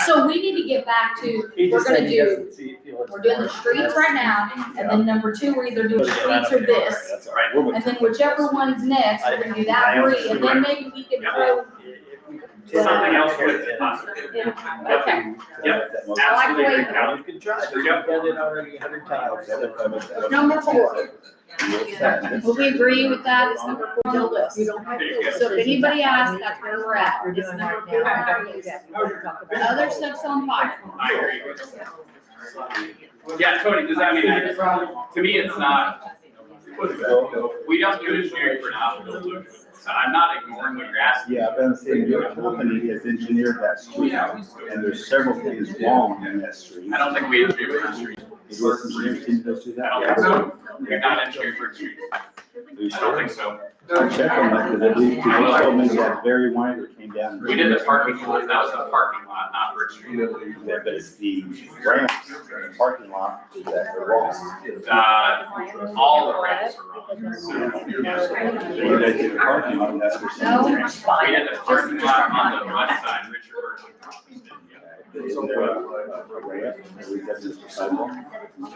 So we need to get back to, we're doing the streets right now, and then number two, we're either doing streets or this. And then whichever one's next, we're gonna do that three, and then maybe we can throw. Something else with it. Okay. Yep. I like the way you Absolutely. You can try, you've done it already 100 times. Number four. Will we agree with that? It's number four on the list. So if anybody asks, that's where we're at. It's number four on our list. The other stuff's on fire. I agree. Yeah, Tony, does that mean, to me, it's not, we don't do engineering for now. So I'm not ignoring what you're asking. Yeah, but I'm saying your company has engineered that street, and there's several things wrong in that street. I don't think we engineer for the street. Is your engineer team does do I that? don't think so. We're not engineering for the street. I don't think so. I'll check on that, because at least people told me that Barry Weiner came down. We did the parking lot, that was a parking lot, not Bridge Street. Yeah, but it's the ramps, the parking lot that are wrong. All the ramps are wrong. You guys did the parking lot, and that's where some of the ramps. We did the parking lot on the west side, Richard Burton. Is there a ramp? Or is that just a sidewalk?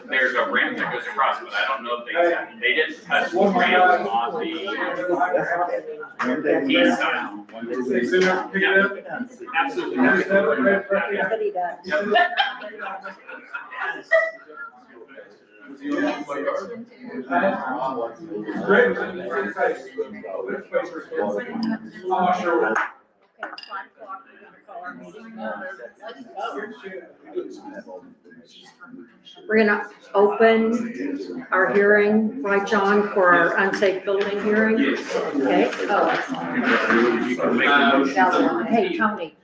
There's a ramp that goes across, but I don't know if they didn't touch the ramp on the One day we went down, one day we went down. absolutely. We're gonna open our hearing, right, John, for our unsafe building hearing? Okay. Hey, Tony.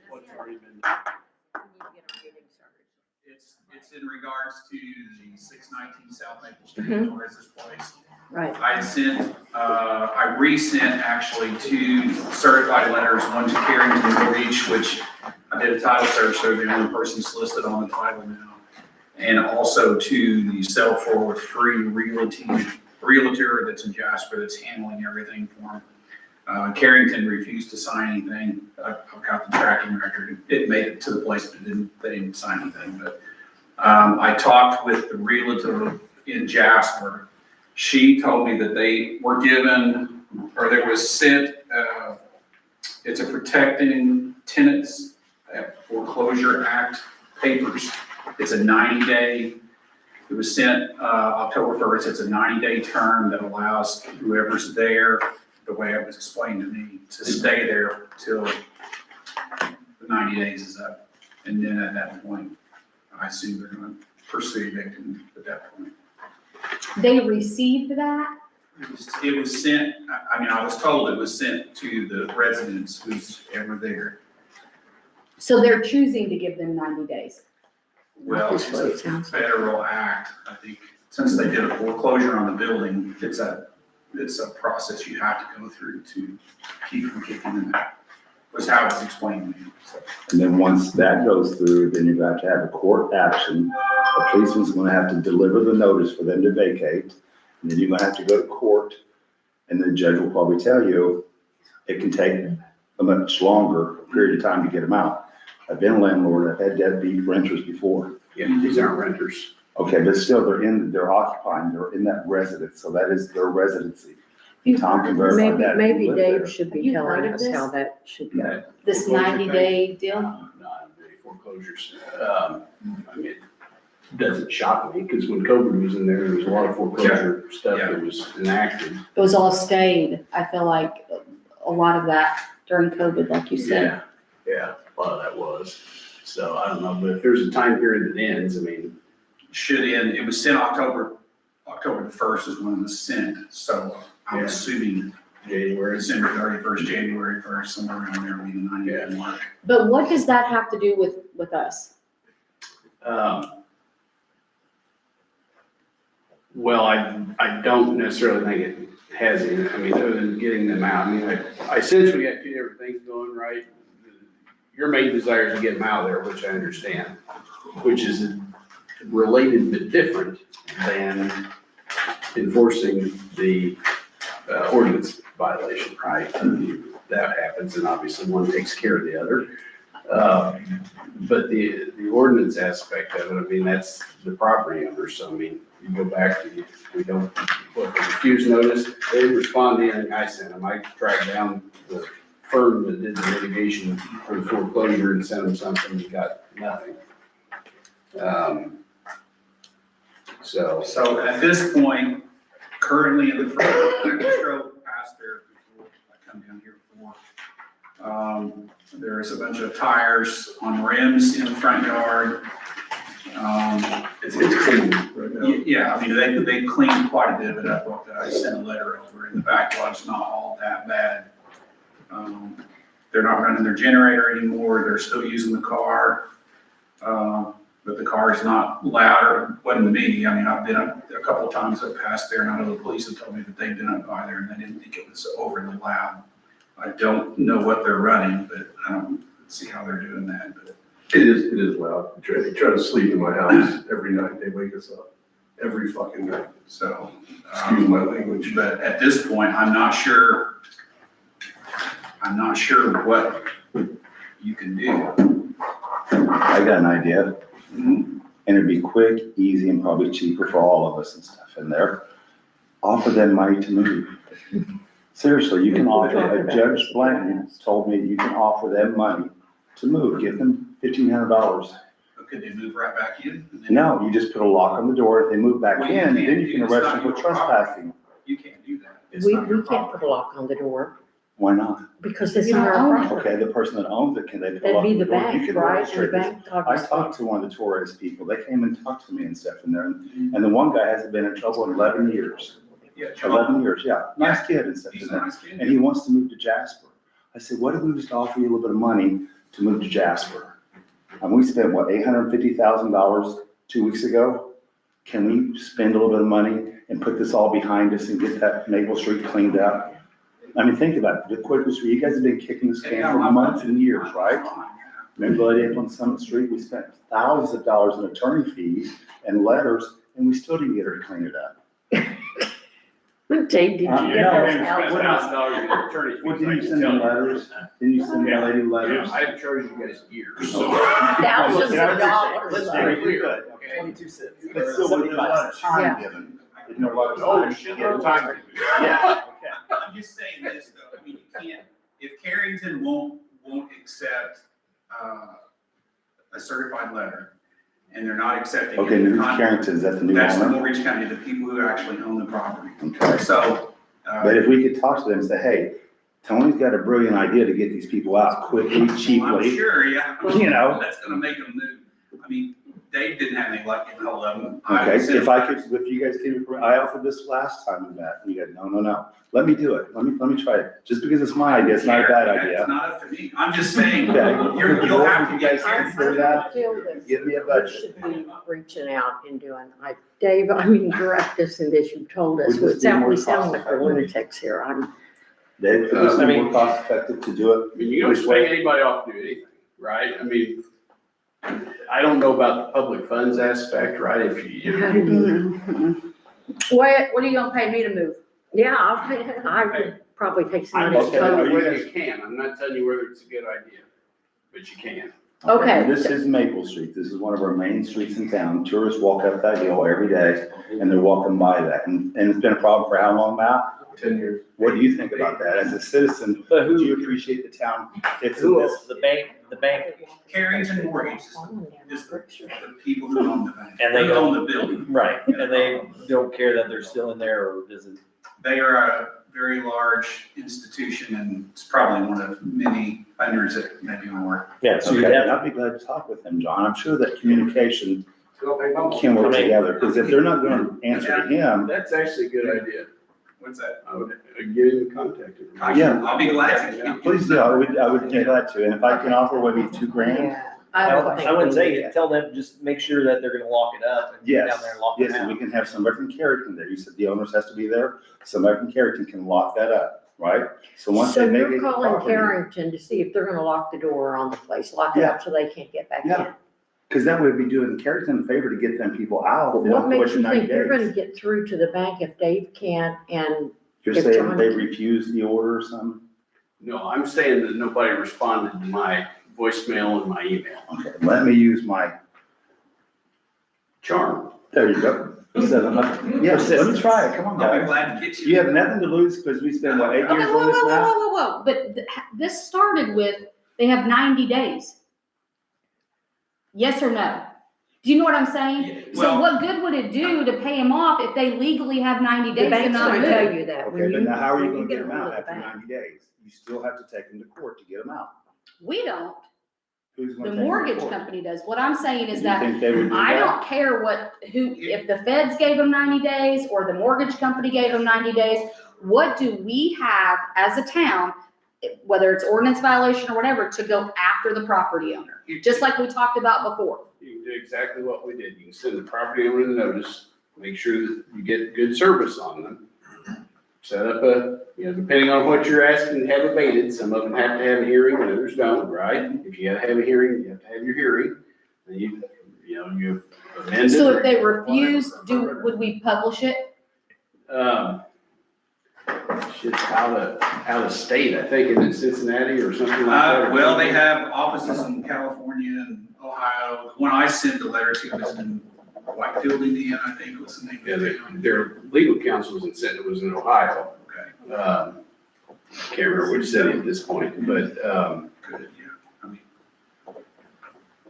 It's in regards to the 619 South Maple Street, Torres's Place. Right. I resent actually two certified letters, one to Carrington Reach, which I did a title search, so they're the only person's listed on the title now. And also to the Sell Forward Free realtor that's in Jasper that's handling everything for him. Carrington refused to sign anything. I've got the tracking record. It made it to the place, but they didn't sign anything. But I talked with the realtor in Jasper. She told me that they were given, or there was sent, it's a Protecting Tenants Foreclosure Act papers. It's a 90-day, it was sent October 1st. It's a 90-day term that allows whoever's there, the way it was explained to me, to stay there till the 90 days is up. And then at that point, I assume they're going to pursue evicting at that point. They received that? It was sent, I was told it was sent to the residents who's ever there. So they're choosing to give them 90 days. Well, it's a federal act, I think, since they did a foreclosure on the building, it's a process you have to go through to keep from kicking them out, was how it was explained to me. So, And then once that goes through, then you have to have a court action. The policeman's gonna have to deliver the notice for them to vacate. And then you're gonna have to go to court, and the judge will probably tell you it can take a much longer period of time to get them out. I've been a landlord, I've had deadbeat renters before. yeah, these aren't renters. Okay, but still, they're occupying, they're in that residence, so that is their residency. Tom can verify that. Maybe Live there. Dave should Have be you heard telling of us this? how that should go. This 90-day deal? Not really foreclosures. It doesn't shock me, because when COVID was in there was a lot of foreclosure stuff that was enacted. It was all stayed. I feel like a lot of that during COVID, like you said. Yeah, a lot of that was. So I don't know, but if there's a time period that ends, Should end, it was sent October the 1st is when it was sent, so I'm assuming January. December 31st, January 1st, somewhere around there will be the 90-day mark. But what does that have to do with us? Well, I don't necessarily think it has any, other than getting them out. I sense we got two different things going, right? Your main desire is to get them out of there, which I understand, which is related but different than enforcing the ordinance violation, right? That happens, and obviously one takes care of the other. But the ordinance aspect of it, I mean, that's the property owner, so I mean, you go back to, we don't, what, the refuse notice, they didn't respond to anything I sent them. I tracked down the firm that did the litigation for the foreclosure and sent them something, and got nothing. So at this point, currently in the front, I just drove past there before I come down here before. There's a bunch of tires on rims in the front yard. It's clean right now. Yeah, I mean, they cleaned quite a bit of it up. I sent a letter over, and the backlog's not all that bad. They're not running their generator anymore, they're still using the car. But the car is not loud, or wasn't to me. I mean, I've been up a couple of times, I passed there, and I know the police have told me that they've been up by there and they didn't think it was overly loud. I don't know what they're running, but I don't see how they're doing that, but. It is loud. They try to sleep in my house every night. They wake us up every fucking night. So, Excuse my language. but at this point, I'm not sure what you can do. I got an idea, Mhm. and it'd be quick, easy, and probably cheaper for all of us and stuff in there. Offer them money to move. Seriously, you can offer, Judge Blanton told me you can offer them money to move, give them $1,500. But could they move right back in? And then- No, you just put a lock on the door, if they move back Well, you in, can't then you do can it's arrest not them for your property. trespassing. You can't do that. It's We not your can't put a property. lock on the door Why not? because it's You not don't our own it. property. Okay, the person that owns it, can they put a That'd lock on be the the door? You bank, can right? And the register this. bank I talks. talked to one of the Torres people, they came and talked to me and stuff in there, and the one guy hasn't been in trouble in 11 years. Yeah, John, 11 years, yeah, nice kid and stuff he's in a there. nice kid. And he wants to move to Jasper. I said, what if we just offer you a little bit of money to move to Jasper? And we spent, what, $850,000 2 weeks ago? Can we spend a little bit of money and put this all behind us and get that Maple Street cleaned up? I mean, think about it, the Quaker Street, you guys have been kicking this can for months and years, right? Remember the lady up on Summit Street, we spent thousands of dollars in attorney fees and letters, and we still didn't get her to clean it up. Dave, did you Uh, get no, those man, out? $1,000 in attorney fees. What, didn't you send them letters? Didn't you send the lady letters? I've charged you guys years, so. Thousands Yeah, I of appreciate it. dollars. Let's Very be clear, good. okay? 22 cents. But still, there's a lot of time given. There's no lot of Oh, time. shit, no time. Yeah, I'm just saying this, though, I mean, you can't, if Carrington won't accept, a certified letter, and they're not accepting. okay, any New con- Carrington, is that the new That's the owner? Mortgage County, the people who actually own the property. Okay, So, but if we could talk to them and say, hey, Tony's got a brilliant idea to get these people out quickly, I'm cheaply. sure, yeah. You know. That's gonna make them move. I mean, Dave didn't have any luck getting hold of them. Okay, if I could, if you guys came, I offered this last time we met, and you go, no, let me do it, let me try it, just because it's my idea, it's not a bad idea. It's not up to me. I'm just saying, Okay. you'll have to You get guys Carrington. consider that? Feel that Give me a we budget. should be reaching out and doing, Dave, I mean, direct us in this, you've told us, Would this be more we sound like cost-effective? we're lunatics here, Dave, could this I be mean- more cost effective to do it? I mean, you don't expect anybody off to do anything, right? I mean, I don't know about the public funds aspect, right? If you, What are you gonna pay me to move? Yeah, I would probably take some I'm of just this. Okay. telling you Are you whether you can. I'm not telling you whether it's a good idea, but you can. Okay. This is Maple Street, this is one of our main streets in town, tourists walk up that hill every day, and they're walking by that, and it's been a problem for how long, Matt? 10 years. What do you think about that, as a citizen, But do who, you appreciate the town fixing who this? else? The bank, Carrington Mortgage is the people who own the bank. And they Who own the building. right, and they don't care that they're still in there, or does it? They are a very large institution, and it's probably one of many hundreds that maybe more. Yeah, so you Okay, have, I'd be glad to talk with them, John, I'm sure that communication Go pay mom. can work I mean- together, because if they're not gonna answer to him, That's actually a good idea. What's that? I would get in contact with I them. Yeah. I'll be glad to. please do, I would do that too, and if I can offer maybe $2,000, I wouldn't say, tell them, just make sure that they're gonna lock it up and get down yes, there and lock it yes, and we out. can have somebody from Carrington there, you said the owners has to be there, somebody from Carrington can lock that up, right? So once So they make you're it calling property, Carrington to see if they're gonna lock the door on the place, lock it up so they can't get back in. Yeah. because that would be doing Carrington a favor to get them people out. But They don't what makes have to you wait 90 think you're gonna days. get through to the bank if Dave can't and You're if saying John- they refuse the order or something? No, I'm saying that nobody responded to my voicemail and my email. Okay, let me use my, Charm. there you go. Yes, let me try it, come on, I'll be guys. glad to get You have nothing to lose because we spent, what, 8 Okay, years whoa, on whoa, this whoa, now? whoa, whoa, whoa, but this started with, they have 90 days. Yes or no? Do you know what I'm saying? So Well, what good would it do to pay them off if they legally have 90 The days to bank's not gonna move? tell you that. when Okay, then you- now how are you when gonna get a them hold out of the after bank. 90 days? You still have to take them to court to get them out. We don't. Who's The gonna take them to mortgage court? company does. What I'm saying is You that think they would do I that? don't care if the feds gave them 90 days or the mortgage company gave them 90 days. What do we have as a town, whether it's ordinance violation or whatever, to go after the property owner? Just like we talked about before. You can do exactly what we did. You can send the property owner the notice, make sure that you get good service on them. Set up depending on what you're asking to have abated, some of them have to have a hearing and others don't, right? If you gotta have a hearing, you have to have your hearing. And you amend it. So if or they whatever. refuse, would we publish it? Shit's out of state, I think, in Cincinnati or something like that. well, they have offices in California and Ohio. The one I sent the letter to was in Whitefield, Indiana, I think was the name Yeah, of the town. their legal counsel was in Ohio. Okay, Can't remember which city at this point, but, good, yeah. I mean,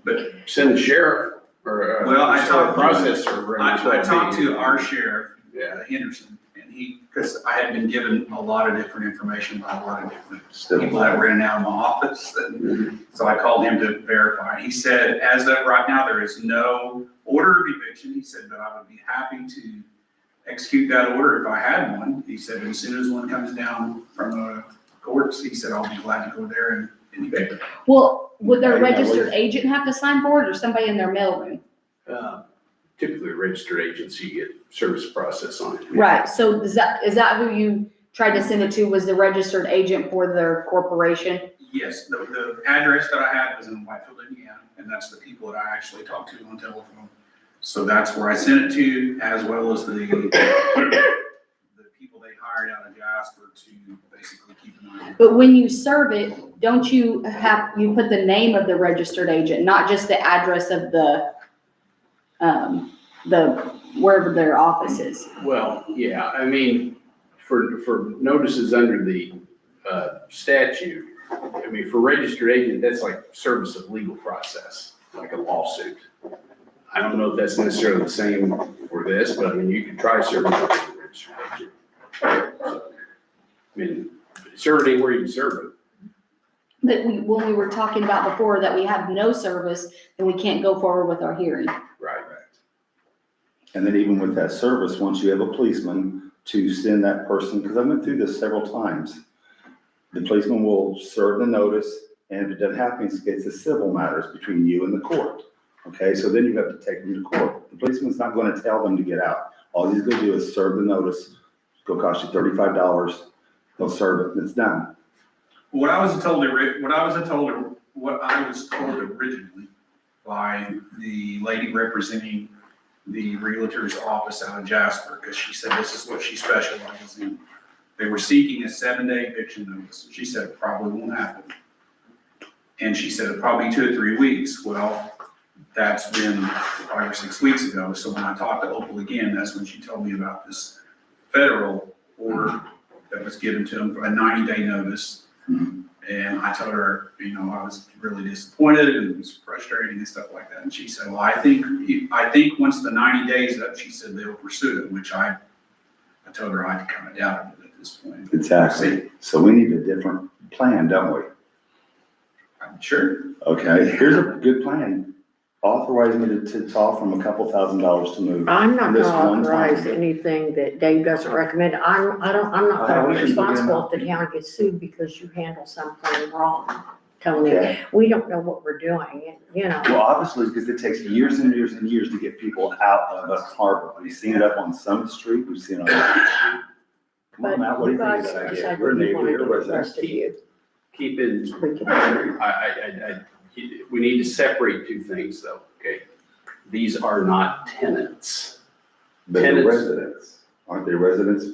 but send the sheriff or. Well, I talked- Processor. I talked to our sheriff, Yeah. Henderson, and because I had been given a lot of different information by a lot of different Still. people that were in and out of my office, and so I called him to verify. He said, as of right now, there is no order of eviction. He said, but I would be happy to execute that order if I had one. He said, as soon as one comes down from the courts, he said, I'll be glad to go there and evict it. Well, would their Okay, yeah, registered agent have to sign for it or somebody in their mailroom? Typically, a registered agency get service process on it. Right, so is that who you tried to send it to, was the registered agent for their corporation? Yes, the address that I had was in Whitefield, Indiana, and that's the people that I actually talked to on telephone. So that's where I sent it to, as well as the people they hired out of Jasper to basically keep an eye on it. But when you serve it, don't you put the name of the registered agent, not just the address of the wherever their office is? Well, yeah, I mean, for notices under the statute, I mean, for registered agent, that's like service of legal process, like a lawsuit. I don't know if that's necessarily the same for this, but I mean, you could try serving as a registered agent. I mean, serve it anywhere you can serve it. But when we were talking about before that we have no service, then we can't go forward with our hearing. Right. And then even with that service, once you have a policeman to send that person, because I went through this several times, the policeman will serve the notice, and if it doesn't happen, it's a civil matters between you and the court. Okay, so then you have to take them to court. The policeman's not gonna tell them to get out. All he's gonna do is serve the notice. It's gonna cost you $35. He'll serve it, and it's done. What I was told originally by the lady representing the realtor's office out of Jasper, because she said this is what she specializes in. They were seeking a 7-day eviction notice. She said it probably won't happen. And she said probably 2 or 3 weeks. Well, that's been 5 or 6 weeks ago. So when I talked to Opal again, that's when she told me about this federal order that was given to them for a 90-day notice. And I told her, I was really disappointed and it was frustrating and stuff like that. And she said, well, I think once the 90 days up, she said they'll pursue it, which I told her I kind of doubted it at this point. Exactly. So we need a different plan, don't we? I'm sure. Okay, here's a good plan. Authorize me to talk from a couple $1,000s to move. I'm not gonna This one authorize time. anything that Dave doesn't recommend. I'm not gonna we be should begin responsible if now. the town gets sued because you handle something wrong, Tony. Okay. We don't know what we're doing, and, Well, obviously, because it takes years and years and years to get people out of a harbor. We've seen it up on Summit Street, we've seen it on Main Street. Come but on, Matt, what do you you think guys of that idea? decide You're a what you neighbor, wanna you're a do, the resident. rest of you. Keep it, We can- we need to separate two things though, okay? These are not tenants. But they're Tenants. residents, aren't they residents,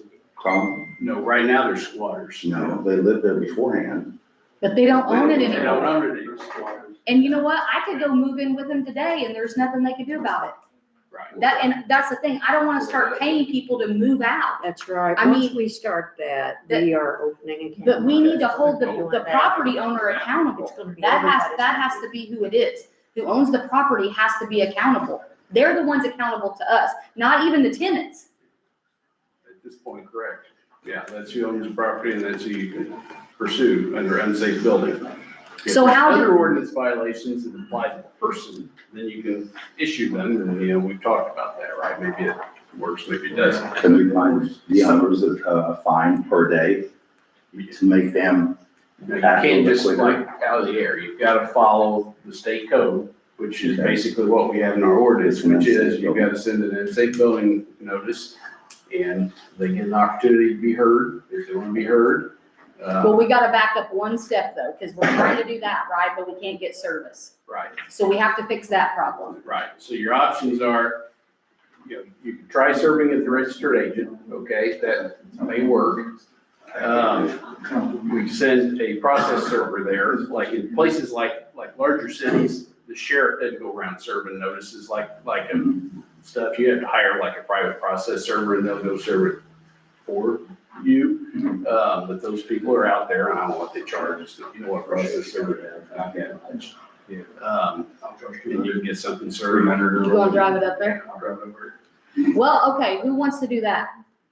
Tom? No, right now they're squatters. No, they lived there beforehand. But they don't own it They don't anymore. own it anymore. And you know what? I could go move in with them today and there's nothing they could do about it. Right. And that's the thing. I don't wanna start paying people to move out. That's right. I Once mean- we start that, we are opening again. But we need to hold the property owner accountable. It's gonna be That everybody's has to be who it is. Who owns the property has to be accountable. They're the ones accountable to us, not even the tenants. At this point, correct. Yeah, that's who owns the property and that's who you can pursue under unsafe building. If So how do- other ordinance violations that apply to the person, then you can issue them, and, you know, we've talked about that, right? Maybe it works, maybe it doesn't. Can we find the owners a fine per day to make them? You can't just like out of the air, you've gotta follow the state code, which is Okay. basically what we have in our ordinance, which is you've gotta send an unsafe building notice, and they get an opportunity to be heard, if they wanna be heard. Well, we gotta back up one step though, because we're trying to do that, right? But we can't get service. Right. So we have to fix that problem. Right, so your options are, you know, you can try serving as the registered agent, okay, that may work. We send a process server there, like in places like larger cities, the sheriff doesn't go around serving notices like stuff, you have to hire like a private process server and they'll go serve it for you. But those people are out there, and I don't know what they charge, so you know what process server they have, not that much. And you can get something served under. You gonna drive it up there? I'll drive over. Well, okay, who wants to do that?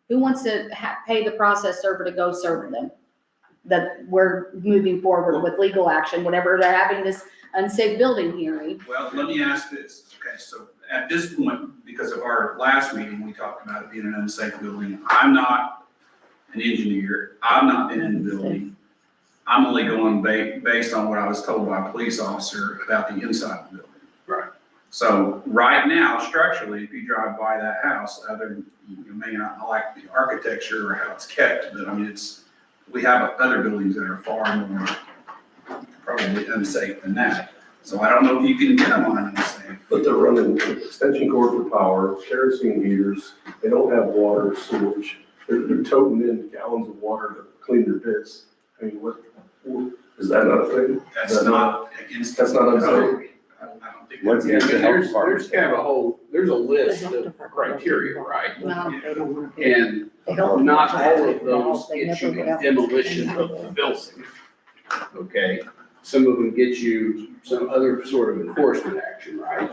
Who wants to pay the process server to go serve them? That we're moving forward with legal action, whatever they're having this unsafe building hearing. Well, let me ask this, okay, so at this point, because of our last meeting, we talked about it being an unsafe building. I'm not an engineer, I've not been in the building. I'm only going based on what I was told by a police officer about the inside of the building. Right. So right now, structurally, if you drive by that house, you may not like the architecture or how it's kept, but I mean, we have other buildings that are far more probably unsafe than that. So I don't know if you can get them on an unsafe. But they're running extension cord for power, kerosene heaters, they don't have water, sewage. They're toting in gallons of water to clean their pits. I mean, is that not a thing? That's not against. That's not unsafe. I don't think. What's Yeah, the but health there's department? kind of a whole, there's a list of criteria, right? Well, they don't want to. And They don't- not all of those They get you never a have- demolition of the building. Okay, some of them get you some other sort of enforcement action, right?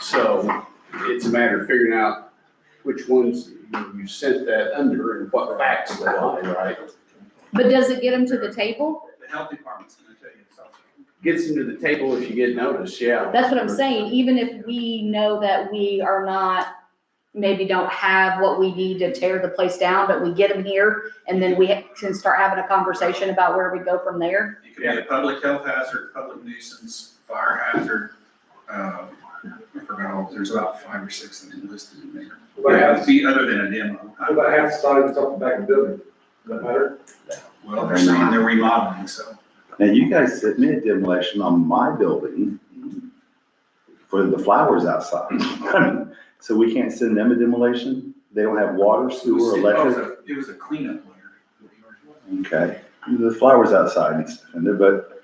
So it's a matter of figuring out which ones you sent that under and what facts they lie, right? But does it get them to the table? The health department's gonna tell you something. Gets them to the table if you get notice, yeah. That's what I'm saying, even if we know that we are not, maybe don't have what we need to tear the place down, but we get them here, and then we can start having a conversation about where we go from there. It could be a public health hazard, public nuisance, fire hazard, I forgot, there's about 5 or 6 of them listed in there. Yeah, it'd be other than a demo. What about half the side of the back of the building? Does that matter? Well, they're saying they're remodeling, so. Now, you guys sent me a demolition on my building for the flowers outside. So we can't send them a demolition? They don't have water, sewer, electric? It was a cleanup letter. Okay, the flowers outside and stuff in there, but.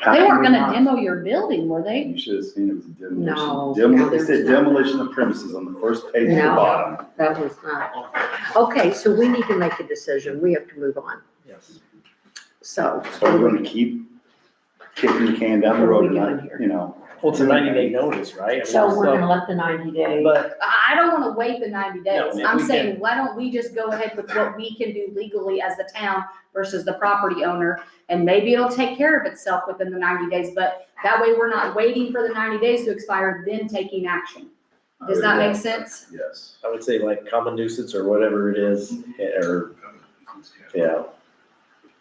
how They can weren't we gonna not? demo your building, were they? You should have seen it was a demolition. No, Demolition, there's it said not. demolition of premises on the first page at the No. bottom. That was not. Okay, so we need to make a decision. We have to move on. Yes. So So. we're gonna keep kicking the can down the road, What are we and doing not, here? you know. Well, it's a 90-day notice, right? I mean, So we're so- gonna let the 90 day. But, I don't wanna wait the 90 days. No, I'm we saying, can- why don't we just go ahead with what we can do legally as the town versus the property owner? And maybe it'll take care of itself within the 90 days, but that way we're not waiting for the 90 days to expire, then taking action. Does that make sense? Yes. I would say like common nuisance or whatever it is, or, yeah,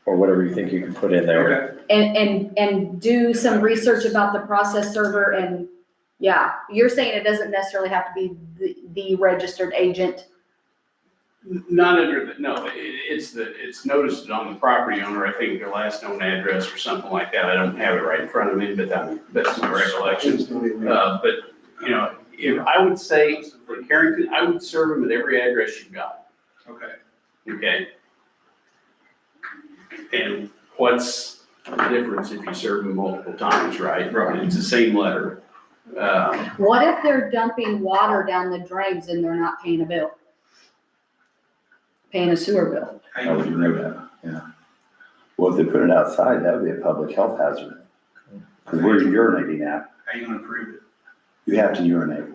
or whatever you think you can put in there. Okay. And do some research about the process server and, yeah, you're saying it doesn't necessarily have to be the registered agent. Not under the, no, it's noticed on the property owner, I think their last known address or something like that. I don't have it right in front of me, but that's my recollection. But, you know, if I would say for Carrington, I would serve them at every address you've got, Okay. okay? And what's the difference if you serve them multiple times, right? Right. It's the same letter. What if they're dumping water down the drains and they're not paying a bill? Paying a sewer bill? How would you know that? Yeah. Well, if they put it outside, that would be a public health hazard. Because where you're urinating at, How you gonna prove it? you have to urinate.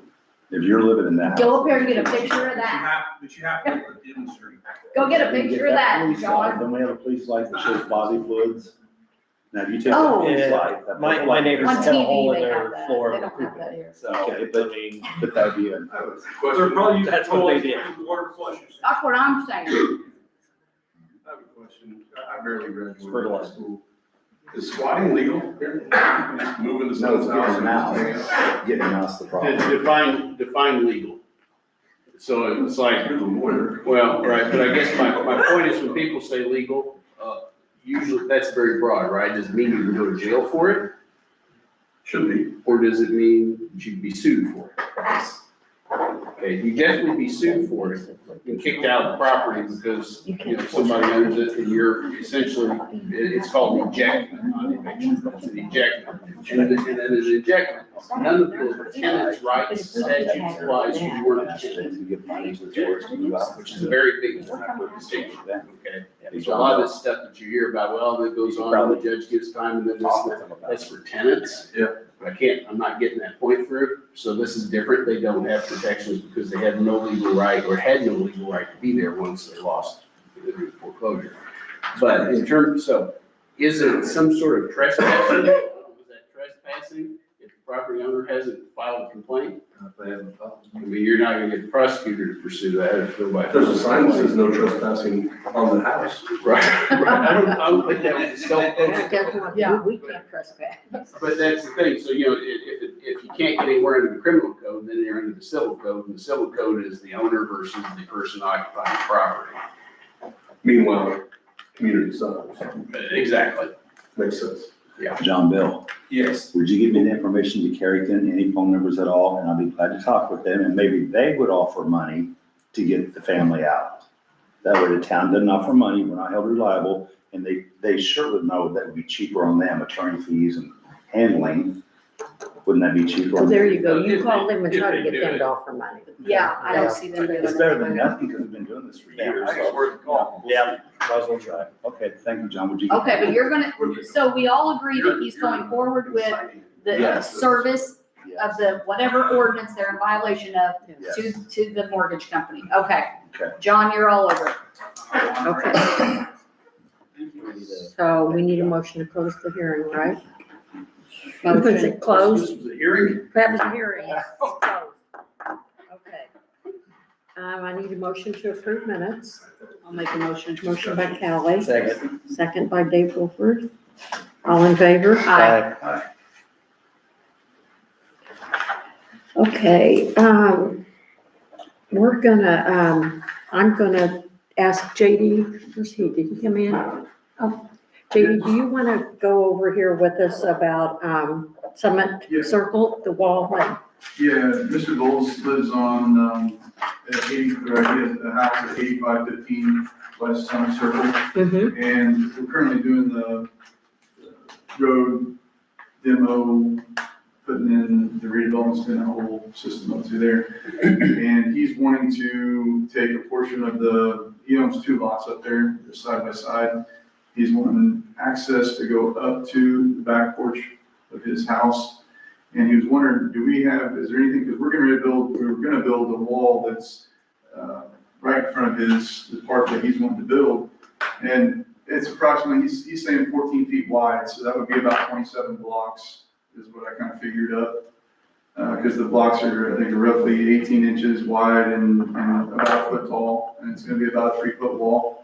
If you're living in that. Go up there and get a picture of that. But you have to demonstrate. Go get a picture of that, John. Then we have a police light that shows body fluids. Now, if you take a Oh. police Yeah, light. that my light- neighbors On have a hole TV, in they have their that. floor. They don't have that here. So, Okay, I but- mean, But that'd be a, They're probably using That's what they toilets, did. water flushes. That's what I'm saying. I have a question. I barely graduated high Fertilizer. school. Is squatting legal here? Moving to no, it's someone's getting house? them out. Getting them out's the problem. Define legal. So it's like, You're the lawyer. well, right, but I guess my point is when people say legal, usually that's very broad, right? Does it mean you can go to jail for it? Should be. Or does it mean you'd be sued for it? Okay, you definitely be sued for it and kicked out of the property because, somebody owns it and you're essentially, it's called ejectment, not eviction, it's an ejectment. And then an ejectment, none of the tenant's rights, statutes applies to your tenant, You get money with yours to move out. which is a very big distinction, okay? So a lot of this stuff that you hear about, well, that goes on, the judge gives time and then this, that's for tenants. Yeah. But I'm not getting that point through, so this is different, they don't have protections because they had no legal right, or had no legal right to be there once they lost the foreclosure. But in terms, so, is it some sort of trespassing? Was that trespassing if the property owner hasn't filed a complaint? I mean, you're not gonna get the prosecutor to pursue that if nobody. There's a sign that says no trespassing on the house. Right, I don't think that was a That self-evident. doesn't want- Yeah. we can't trespass. But that's the thing, so, if you can't get anywhere under the criminal code, then you're under the civil code, and the civil code is the owner versus the person occupying the property. Meanwhile, community suffers. Exactly. Makes sense. John Bill, Yes. would you give me the information to Carrington, any phone numbers at all? And I'll be glad to talk with them and maybe they would offer money to get the family out. That way the town doesn't offer money, we're not held reliable, and they sure would know that would be cheaper on them, attorney fees and handling. Wouldn't that be cheaper? Well, on there them? you go. You If call they- them and if try to they get do them it. to offer money. Yeah, I don't see them doing It's better than anything. nothing because we've been doing this for years. I think it's worth a call. yeah, might as well try. Okay, thank you, John. Would you? Okay, but you're gonna, so we all agree that he's going forward with the Yes. service Yes. of the whatever ordinance they're in violation of Yes. to the mortgage company. Okay. Okay. John, you're all over it. Okay, so we need a motion to close the hearing, right? Was it closed? This was a hearing? That was a hearing. Yes, it's closed. Okay. I need a motion to approve minutes. I'll make a motion. Motion by Callie, Second. second by Dave Wolford. All in favor? Aye. Okay, we're gonna, I'm gonna ask JD, where's he, did he come in? Oh, JD, do you wanna go over here with us about, Summit Yeah. Circle, the wall? Yeah, Mr. Bowles lives on, at 80, or he has a house at 8515 West Summer Circle. Mm-hmm, And we're currently doing the road demo, putting in the redevelopment, spin a whole system up through there. And he's wanting to take a portion of he owns 2 lots up there, they're side by side. He's wanting access to go up to the back porch of his house. And he was wondering, is there anything, because we were gonna build a wall that's, right in front of the part that he's wanting to build. And it's approximately, he's saying 14 feet wide, so that would be about 27 blocks, is what I kind of figured up. Because the blocks are, I think, roughly 18 inches wide and about a foot tall, and it's gonna be about a 3-foot wall.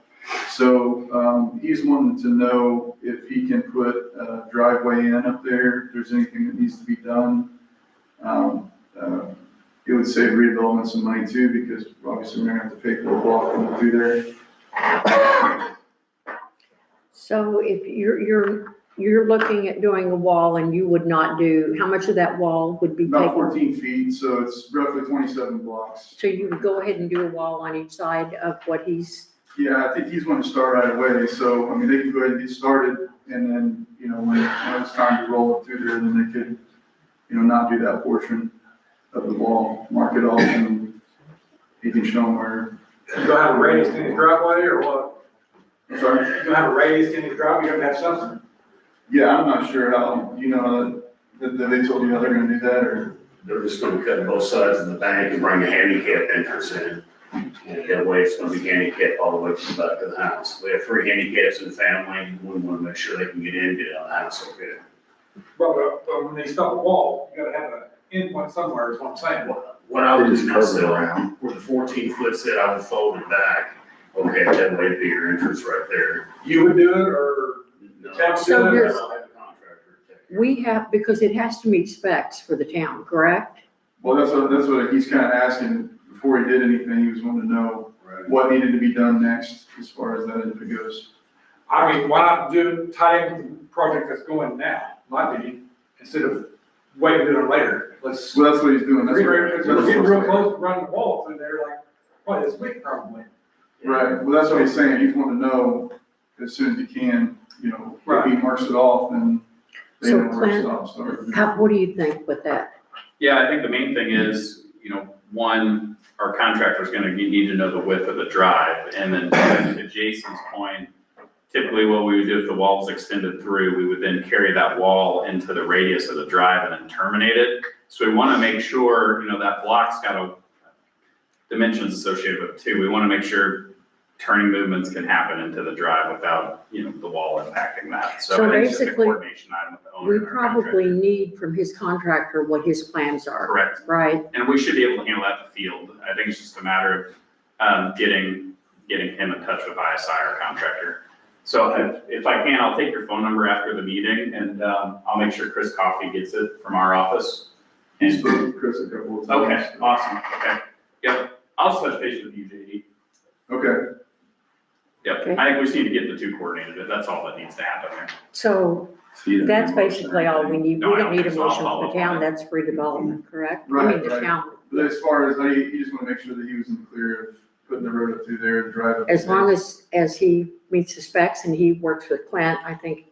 So, he's wanting to know if he can put a driveway in up there, if there's anything that needs to be done. It would save redevelopment some money too, because obviously we're gonna have to pay for the block going through there. so if you're looking at doing a wall and you would not do, how much of that wall would be About taken? 14 feet, so it's roughly 27 blocks. So you would go ahead and do a wall on each side of what he's Yeah, I think he's going to start right away, so, I mean, they can go ahead and get started, and then, you know, when it's time to roll it through there, then they could, you know, not do that portion of the wall, mark it off, and he can show them where. You don't have a radius in his driveway or what? I'm sorry? You don't have a radius in his driveway, you have to have something. Yeah, I'm not sure how, you know, that they told you how they're gonna do that, or, They're just gonna cut both sides of the bank and bring a handicap entrance in. And that way it's gonna be handicapped all the way to the back of the house. We have 3 handicaps in the family, we wanna make sure they can get in and get out of the house okay. But when they stop a wall, you gotta have an endpoint somewhere, is what I'm saying. What I would They do just curve it myself, around. where the 14-foot set, I would fold it back. Okay, that way it'd be your entrance right there. You would do it, or No, town So I'll here's- have the contractor take care. We have, because it has to meet specs for the town, correct? well, that's what he's kinda asking, before he did anything, he was wanting to know what needed to be done next, as far as that if it goes. I mean, why not do, tie in with the project that's going now, in my opinion, instead of waiting to do it later. Let's, Well, that's what he's doing, that's we're what. getting real close to running the wall through there, like, what, this week probably. Right, well, that's what he's saying, he's wanting to know as soon as he can, you know, if he marks it off, then they So know where to Clint, stop, start. What do you think with that? Yeah, I think the main thing is, you know, one, our contractor's gonna need to know the width of the drive, and then to Jason's point, typically what we would do if the wall's extended through, we would then carry that wall into the radius of the drive and then terminate it. So we wanna make sure, you know, that block's got a dimensions associated with it too. We wanna make sure turning movements can happen into the drive without, you know, the wall impacting that. So I think it's just a basically, coordination item with the owner. We and our probably contractor. need from his contractor what his plans are, Correct. right? And we should be able to handle that in the field. I think it's just a matter of getting him in touch with ISI, our contractor. So if I can, I'll take your phone number after the meeting and I'll make sure Chris Coffey gets it from our office. He And, spoke with Chris a couple of times. okay, awesome, okay. Yep, I'll just touch base with you, JD. Okay, Yep, Okay. I think we just need to get the two coordinated. That's all that needs to happen there. So So you didn't that's make a motion or basically all we anything. need. No, We I don't don't need a think so. I'll motion follow for up the on town, it. that's free development, correct? I Right, mean, the right. town. but as far as, he just wanna make sure that he was in the clear of putting the road up through there and drive up. As long as he meets the specs and he works with Clint, I think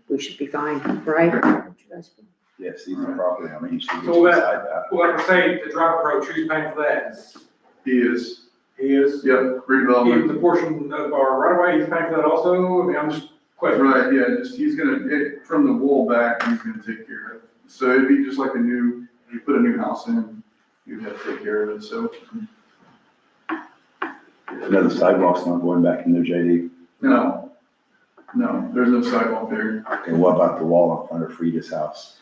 we should be fine, right? Don't you guys think? Yes, he's the property, I mean, he should So that- decide that. Well, like I say, the drive approach, who's paying for that? He is, He is. yep, Even redevelopment, the portion of our right away, he's paying for that also, I mean, I'm just questioning. right, yeah, just, he's gonna, from the wall back, he's gonna take care of it. So it'd be just like you put a new house in, you'd have to take care of it, so. No, the sidewalk's not going back in there, JD. No, there's no sidewalk there. Okay, what about the wall in front of Frida's house?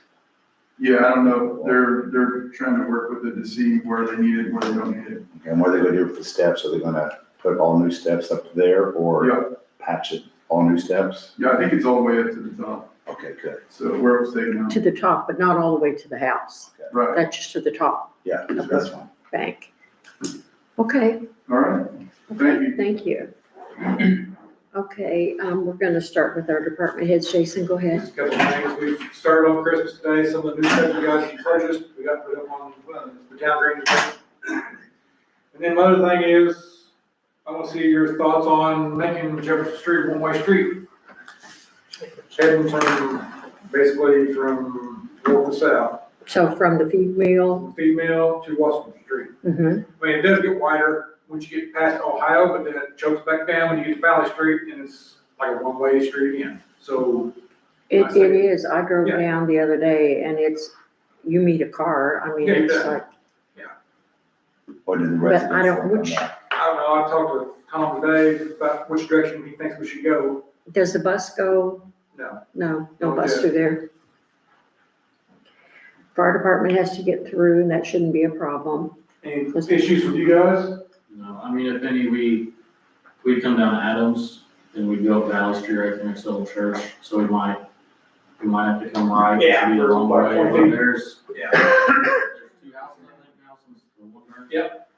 Yeah, I don't know, they're trying to work with it to see where they need it, where they don't need it. Okay, and what are they gonna do with the steps? Are they gonna put all new steps up there or Yeah, patch it, all new steps? yeah, I think it's all the way up to the top, Okay, good. so where it was taken out. To the top, but not all the way to the house. Right, That's just to the top Yeah, that's fine. bank. Okay. all right, thank you. Thank you. Okay, we're gonna start with our department heads. Jason, go ahead. Just a couple of things, we've started on Christmas Day, some of the new stuff you guys purchased, we got put up on the town green. And then my other thing is, I want to see your thoughts on making Jefferson Street a one-way street. Heading from, basically from north to south, So from the feed mill, female to Washington Street. mhm, I mean, it does get wider once you get past Ohio, but then it chokes back down when you get to Valley Street and it's like a one-way street again. So, it is. I drove Yeah. down the other day and you meet a car. I mean, Yeah, you it's bet. like, What did the But residents I don't- think on which- that? I don't know, I talked to Tom today about which direction he thinks we should go. does the bus go? No. No bus Okay. through there. Fire department has to get through and that shouldn't be a problem. Any issues with you guys? No, I mean, if any, we'd come down Adams, then we'd go up Valley Street right there next to the old church, so we might have to come right, which would be a long way, but there's Yeah. 2 houses, I think, now since the one there. Yep.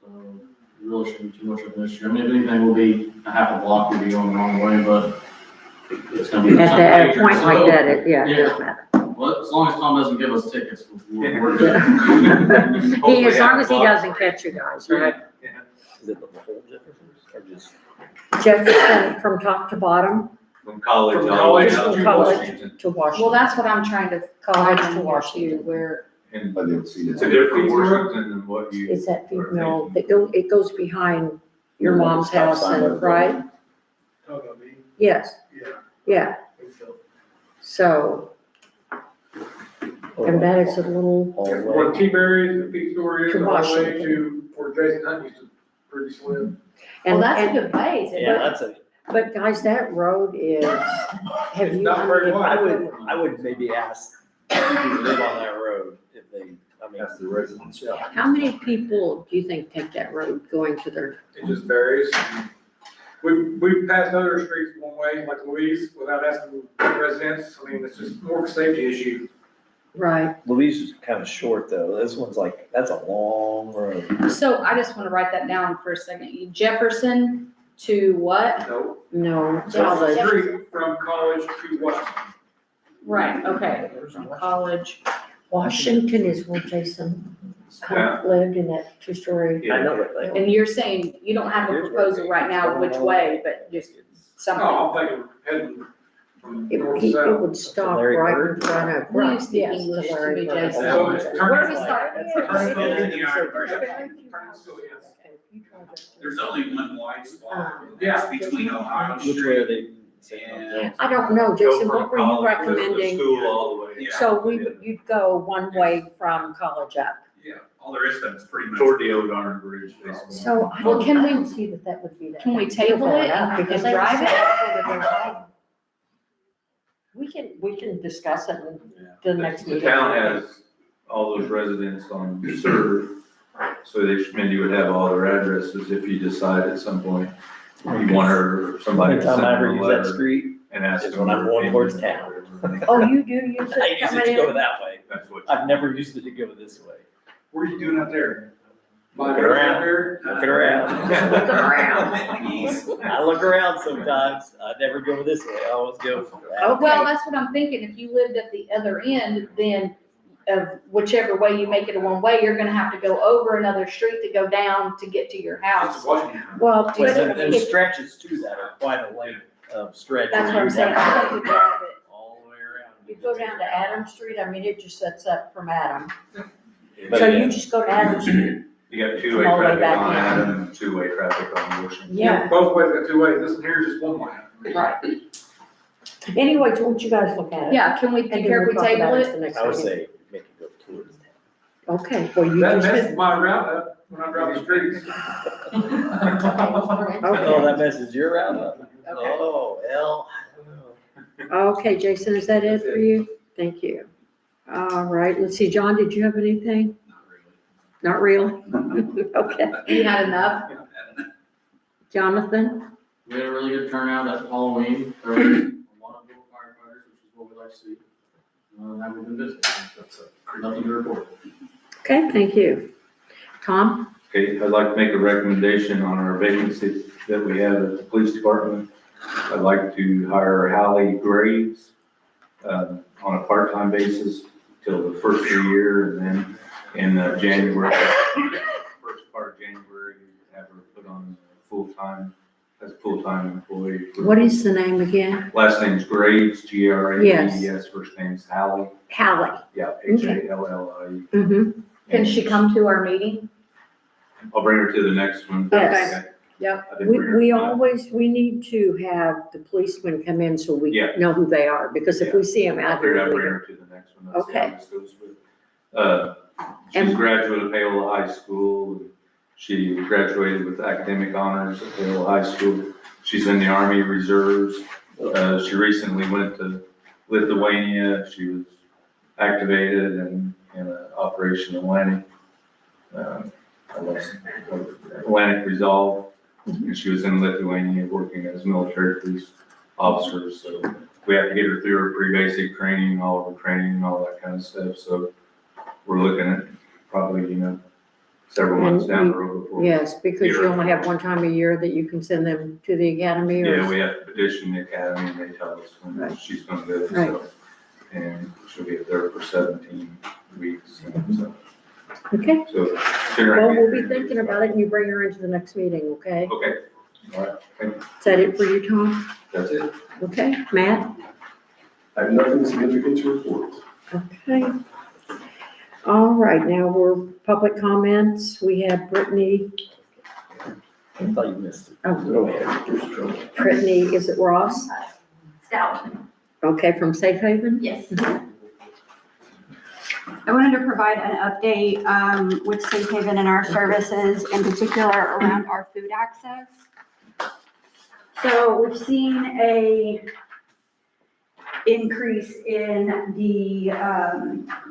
So, it really shouldn't be too much of an issue, I mean, if anything, we'll be a half a block, we'd be going the wrong way, but it's gonna be. At a point like So, that, it doesn't matter. Well, as long as Tom doesn't give us tickets, we're good. As long as he doesn't catch you guys, right? Is it the whole Jefferson or just? Jefferson from top to bottom From college From all the way college down to to college. Washington. to Washington. Well, that's what I'm trying to College find to on Washington. here too, where, And But they'll see it's a that. different Washington than what you. Is that are female, thinking. it goes behind your Yeah, mom's stop house sign and, up. right? Talk about me. Yes, Yeah. yeah, I think so. so, and that is a little, Where T-Berry, the feed store is, To all the way Washington. to where Jason Hunt used to pretty slim. well, and, that's a and, good ways. Yeah, that's a, but guys, that road is, have It's you? not very wide. I would maybe ask people who live on that road if they, I mean, That's the residents, yeah. How many people do you think take that road going to their, It just varies. We've passed other streets one way, like Louise, without asking residents. I mean, it's just more of a safety issue. right? Louise is kind of short though. This one's like, that's a long road. So I just want to write that down for a second. Jefferson to what? No, No, that's college. the street from College to Washington. Right, okay, from college. Washington is where Jason Yeah. lived in that two-story. I know it, like. And you're saying you don't have a proposal right now which way, but just something. No, I'm thinking heading from north to It south. would stop Larry right in Bird? front of, Who right, used to speak yes, to English to Larry me, Bird. Jason? So Where it's do we turning- start? There's only one wide spot. Yeah. It's between Ohio Which way are Street they? saying? I don't know, Go Jason, from what were you college to the recommending? School all the way. Yeah. So you'd go one way from college up. Yeah, all there is, that's pretty much. Toward the old Iron Bridge, basically. So I Well, don't, can I we- don't see that would be that. Can we bad. table it and Because just drive it? We can discuss it in the next The meeting. town has all those residents on serve, so Mindy would have all their addresses if you decide at some point you want her or somebody to Anytime send I her ever a use that letter street, and ask is them. when I'm their going towards opinion. town. Oh, you do use I it use it coming to go in? that way. That's what. I've never used it to go this way. What are you doing out there? Looking around. There? Looking around. Looking around. I look around sometimes. I never go this way. I always go that. Okay. Well, that's what I'm thinking. If you lived at the other end, then of whichever way you make it a one way, you're gonna have to go over another street to go down to get to your house. Just Washington. Well, But just the if- stretches to that are quite a length of stretch. That's what I'm saying. I think we drive it. All the way around. you go down to Adam Street, I mean, it just sets up from Adam. But So yeah. you just go to Adam Street. You got two-way All the way traffic back on in. Adam and two-way traffic on Washington. Yeah, Both ways got two ways. This one here is just one way. Right. anyway, won't you guys look at it? Yeah, can we, do And you then care if we'll we talk table about it? the next I would meeting. say make it go towards town. Okay, well, you That just, messes my route up when I drive the streets. Oh, that messes your route up? Oh, hell, I don't know. okay, Jason, is that it for you? Thank you. All right, let's see, John, did you have anything? Not really? Okay, You had enough? Jonathan? We had a really good turnout at Halloween. There were a lot of little firefighters, which is what we like to see. Haven't been busy. That's nothing to report. Okay, thank you. Tom? Okay, I'd like to make a recommendation on our vacancy that we have at the police department. I'd like to hire Hallie Graves, on a part-time basis till the first of the year, and then in January, first part of January, have her put on full-time, as a full-time employee. What is the name again? Last name's Graves, Graves, first name's Hallie, Hallie. yeah, Hallie. Mm-hmm. Can she come to our meeting? I'll bring her to the next one. Yes. Okay. Yep. I didn't bring her We tonight. we need to have the policemen come in so we Yeah. know who they are, because if we see them I out figured here. I'd we bring don't- her to the next one. Let's see how Okay. this goes with. She's And- a graduate of Paola High School. She graduated with academic honors at Paola High School. She's in the Army Reserves. She recently went to Lithuania. She was activated in Operation Atlantic. Atlantic Resolve. And she was in Lithuania working as a military police officer, so we have to get her through her pre-basic training, all of her training and all that kind of stuff, so we're looking at probably, several months down the road before. Yes, because you only have one time a year that you can send them to the academy or. Yeah, we have to petition the academy, and they tell us when Right. she's gonna go, Right. so. And she'll be there for 17 weeks, so. Okay, So. well, we'll be thinking about it and you bring her into the next meeting, okay? Okay, All right, thank you. Is that it for you, Tom? That's it. Okay, Matt? I have nothing significant to report. Okay. All right, now we're public comments. We have Brittany, I thought you missed it. oh, Go ahead. Brittany, is it Ross? Stout, Okay, from Safe Haven? yes. I wanted to provide an update with Safe Haven and our services, in particular around our food access. So we've seen a increase in the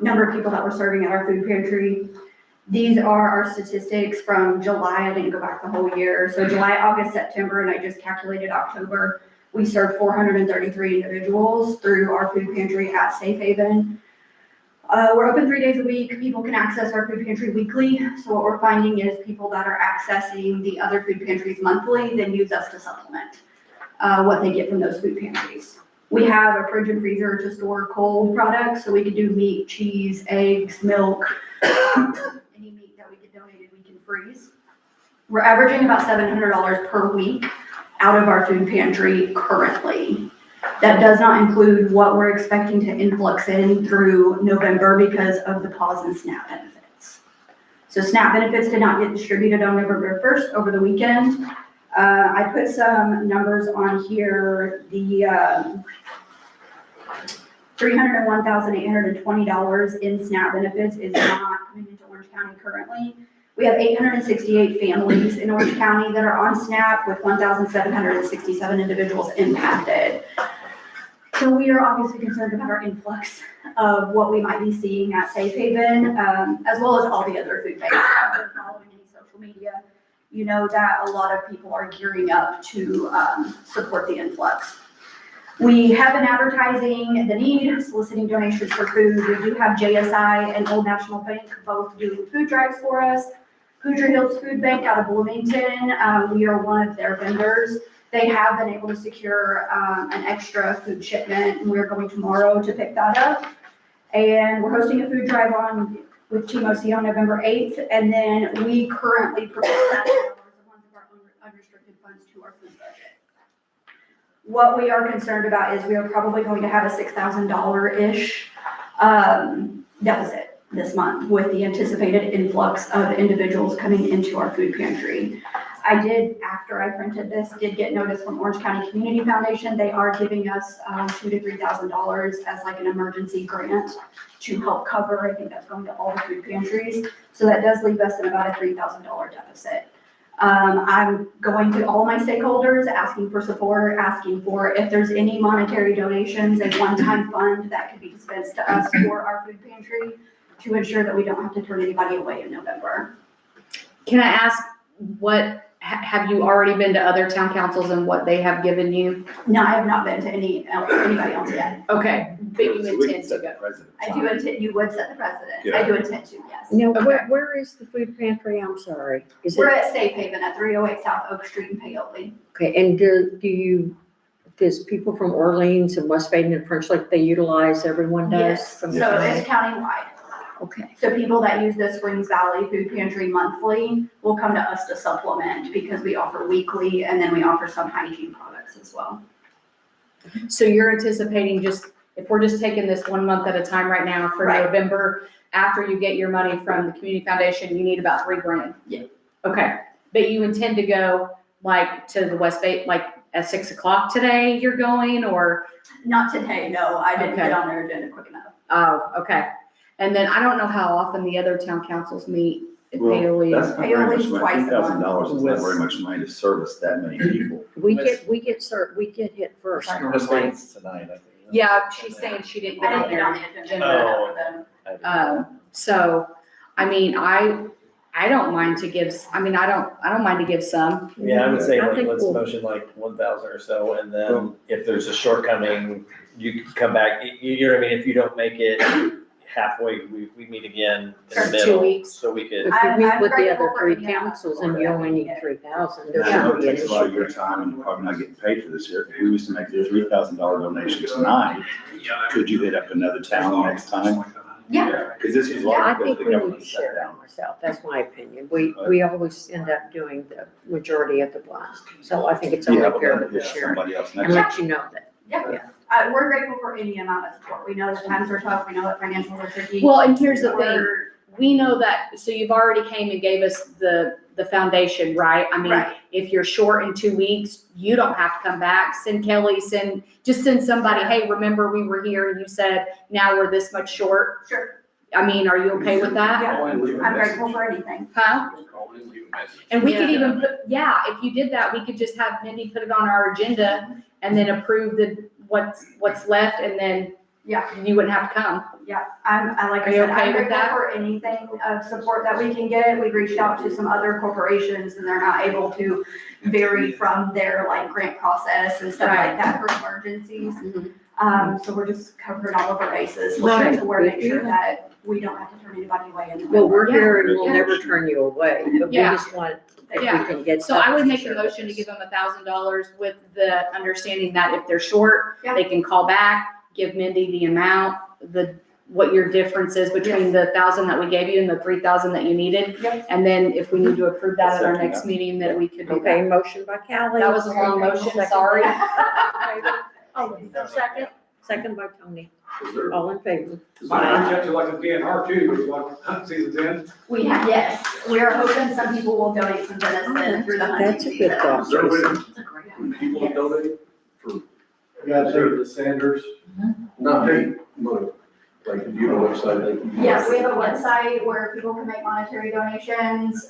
number of people that we're serving at our food pantry. These are our statistics from July. I didn't go back the whole year. So July, August, September, and I just calculated October. We served 433 individuals through our food pantry at Safe Haven. We're open 3 days a week. People can access our food pantry weekly. So what we're finding is people that are accessing the other food pantries monthly then use us to supplement what they get from those food pantries. We have a fridge and freezer to store cold products, so we could do meat, cheese, eggs, milk, any meat that we get donated, we can freeze. We're averaging about $700 per week out of our food pantry currently. That does not include what we're expecting to influx in through November because of the pause in SNAP benefits. So SNAP benefits did not get distributed on November 1st over the weekend. I put some numbers on here. The $301,820 in SNAP benefits is not coming into Orange County currently. We have 868 families in Orange County that are on SNAP with 1,767 individuals impacted. So we are obviously concerned about our influx of what we might be seeing at Safe Haven, as well as all the other food banks. If you're following any social media, you know that a lot of people are gearing up to support the influx. We have been advertising the need, soliciting donations for food. We do have JSI and Old National Bank both do food drives for us. Hoosier Hills Food Bank out of Bloomington, we are one of their vendors. They have been able to secure an extra food shipment, and we're going tomorrow to pick that up. And we're hosting a food drive with Team OC on November 8th, and then we currently provide $1,000 of our unrestricted funds to our food budget. What we are concerned about is we are probably going to have a $6,000-ish deficit this month with the anticipated influx of individuals coming into our food pantry. I did, after I printed this, did get notice from Orange County Community Foundation. They are giving us $2,000 to $3,000 as like an emergency grant to help cover. I think that's going to all the food pantries. So that does leave us in about a $3,000 deficit. I'm going to all my stakeholders, asking for support, asking for if there's any monetary donations, a one-time fund that could be dispensed to us for our food pantry to ensure that we don't have to turn anybody away in November. Can I ask, have you already been to other town councils and what they have given you? No, I have not been to anybody else yet. Okay, but you So we can intend to set the go. precedent. I do intend, you would set the precedent. Yeah. I do intend to, yes. Now, Okay. where is the food pantry? I'm sorry. Is We're it, at Safe Haven at 308 South Oak Street in Paoli. okay, and does people from Orleans and West Baden and French Lake, they utilize, everyone does? Yes, so from the county? it's countywide. Okay, So people that use the Springs Valley Food Pantry monthly will come to us to supplement because we offer weekly and then we offer some hygiene products as well. So you're anticipating if we're just taking this 1 month at a time right now for Right. November, after you get your money from the community foundation, you need about $3,000? Yeah. Okay, but you intend to go like to the West Bay, like at 6 o'clock today you're going, or? Not today, no, I didn't Okay. get on their agenda quick enough. Oh, okay. And then I don't know how often the other town councils meet at Well, Paoli. that's not very much Paoli's money. twice a month. $3,000 is not very much money to service that many people. we get hit first. West Baden's tonight, I think. Yeah, she's saying she didn't get I on didn't get on there. the agenda Oh. for them. So, I mean, I don't mind to give, I don't mind to give some. Yeah, I would say I like, think let's we'll- motion like 1,000 or so, and then if there's a shortcoming, you can come back, you know what I mean, if you don't make it halfway, we meet again in Or the 2 middle. weeks. So we could, If I'm you meet with the grateful other for three any help. councils and you only need 3,000, there Now, shouldn't it be an takes a lot of issue. your time and you're probably not getting paid for this here. If we was to make the $3,000 donation tonight, could you hit up another town next time Yeah, Because this was Yeah, I largely think the we need government to share shutdown. that myself, that's my opinion. We always end up doing the majority of the blast, so I think it's only Yeah, but fair then that we if share it somebody else and next. let you know that. yeah. We're grateful for any amount of support. We know that times are tough. We know that financials are tricky. Well, and here's the thing, We're- we know that, so you've already came and gave us the foundation, right? I mean, Right. if you're short in 2 weeks, you don't have to come back, send Kelly, just send somebody, hey, remember we were here and you said, now we're this much short. Sure, I mean, are you okay with that? Yeah. Call in, leave a I'm message. grateful for anything. Huh? Just call in, leave a message. And we could Yeah. even put, yeah, if you did that, we could just have Mindy put it on our agenda and then approve what's left and then Yeah. you wouldn't have to come. Yeah, like Are I you said, okay I'm with grateful that? for anything of support that we can get. We've reached out to some other corporations and they're not able to vary from their like grant process and stuff Right. like that for emergencies. Mhm. So we're just covering all of our bases, Right. looking to where make sure that we don't have to turn anybody away in the. Well, we're Yeah. here and we'll Yeah. never turn you away, but we Yeah. just want, if we Yeah. can get. So I would make a something to motion to share give them $1,000 with the understanding that if they're short, Yeah. they can call back, give Mindy the amount, what your difference is between the 1,000 that we gave you and the 3,000 that you needed. Yep. And then if we need to approve that at our Second next that. meeting, that we could with. do Okay, that. motion by Callie. That was a long motion, Second. sorry. Oh, second by Tony, all in favor. Might reach out to like the DNR too, which like hunt season's in. We have, yes, we are hoping some people will donate some venison through the hunting That's a good season. thought, Is there a way Jason. to, people to donate for, Yeah, the Sanders. not pay money? Like, do you have a website that you? Yes, we have a website where people can make monetary donations.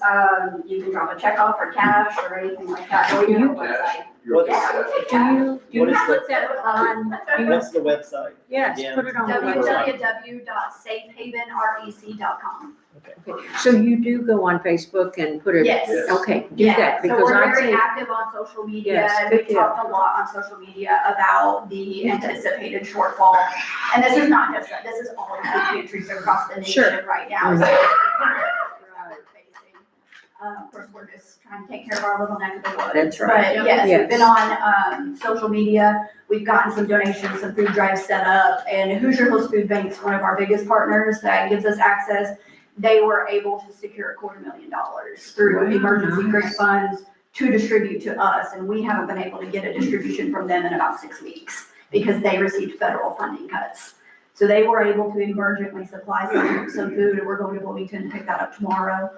You can drop a check off or cash or anything like that. Or we have a website. Your- Yeah, we take Do cash. you, do What you is put that on? Do you- What's the website? Yes, Again? put it on the website. www.safehavenrec.com. So you do go on Facebook and put it? Yes. Okay, do Yeah, that, so because we're I'd very say, active on social media. Yes, We good deal. talked a lot on social media about the anticipated shortfall. And this is not just that, this is all of the pantries across the Sure. nation right now. So of course, we're just trying to take care of our little neck of the woods. That's right. But yes, Yes. we've been on, social media. We've gotten some donations, some food drives set up. And Hoosier Hills Food Bank's one of our biggest partners that gives us access. They were able to secure $250,000 through Wow, emergency nice. grant funds to distribute to us. And we haven't been able to get a distribution from them in about 6 weeks because they received federal funding cuts. So they were able to emergently supply some food, and we're going to Bloomington to pick that up tomorrow.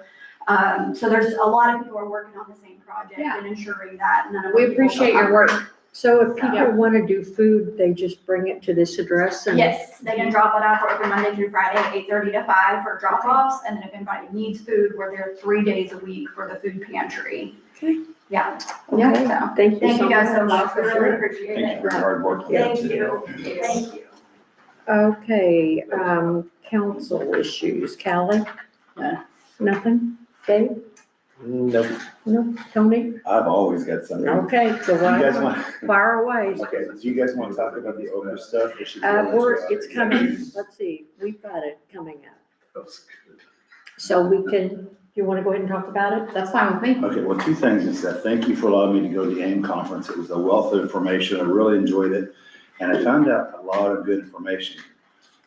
So there's a lot of people are working on the same project Yeah. and ensuring that none of. We our people appreciate go your work. hungry. so if people Yeah. want to do food, they just bring it to this address and? Yes, they can drop it off. We're open Monday through Friday, 8:30 to 5 for drop-offs. And then if anybody needs food, we're there 3 days a week for the food pantry. Okay. Yeah, Yeah. Okay, so, thank you thank so you guys so much. much. We really appreciate Thank you it. for your hard work. Thank you, thank you. Okay, council issues, Callie? Nothing? Dave? Nope. No, Tony? I've always got something. Okay, so You guys why, want, fire away. okay, do you guys want to talk about the Oprah stuff? or should we go We're, into, it's coming, let's see, we've got it coming up. So we can, you want to go ahead and talk about it? That's fine with me. Okay, well, two things is that, thank you for allowing me to go to the AIM conference. It was a wealth of information. I really enjoyed it. And I found out a lot of good information.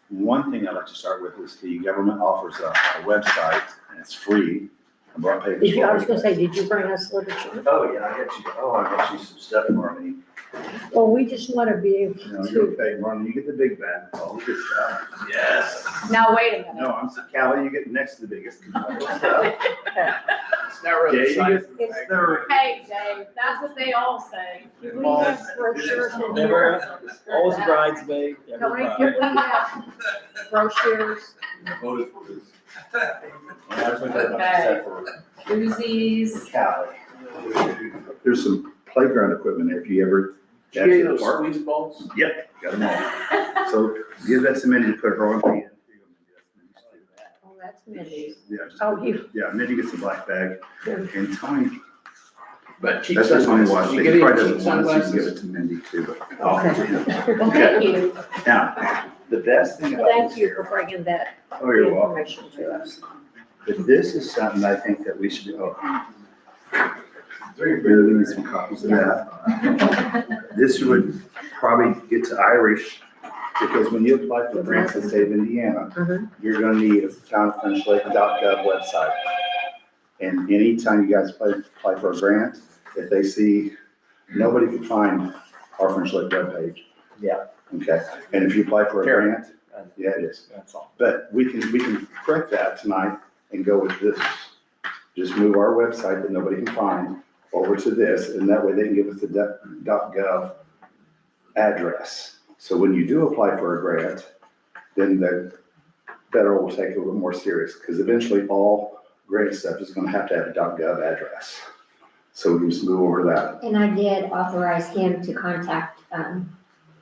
One thing I'd like to start with is the government offers a website and it's free. I brought papers. Did you, I was for gonna it. say, did you bring us literature? Oh, yeah, I got you some stuff, Marlene. Well, we just want to be able No, you're to, okay, Marlene, you get the big bag, all the good stuff. Yes. Now, wait a minute. No, I'm, Callie, you get next to the biggest. It's not really Dave, you exciting. get- it's, Hey, Dave, that's what they all say. we have brochures in Never, here. always bridesmaid, never Tony, bride. can we have brochures? And I was gonna go about the stuff for Koozies. Callie. There's some playground equipment there if you ever. Did you get those squeeze balls? Yep, got them all. So give that to Mindy to put her on. Oh, that's Mindy's. Yeah, just, Oh, you, yeah, Mindy gets the black bag and Tony, But cheap that's what Tony sunglasses. watched. You He get any probably cheap doesn't want us to give sunglasses? it to Mindy too, but. Okay. Well, thank you. Now, the best thing about. thank this you here- for bringing that Oh, you're welcome. information to us. But this is something I think that we should do. Oh. Really need some copies of that. This would probably get to Irish Because when you apply for grants in the state of Indiana, Mhm. you're gonna need a townoffinchlake.gov website. And anytime you guys apply for a grant, if they see, nobody can find our French Lake webpage. Yeah. Okay, and if you apply for a Fair. grant, yeah, it is. That's all. But we can correct that tonight and go with this. Just move our website that nobody can find over to this, and that way they can give us the .gov address. So when you do apply for a grant, then the federal will take it a little more serious, because eventually all grant stuff is gonna have to have a .gov address. So we can just move over to that. And I did authorize him to contact,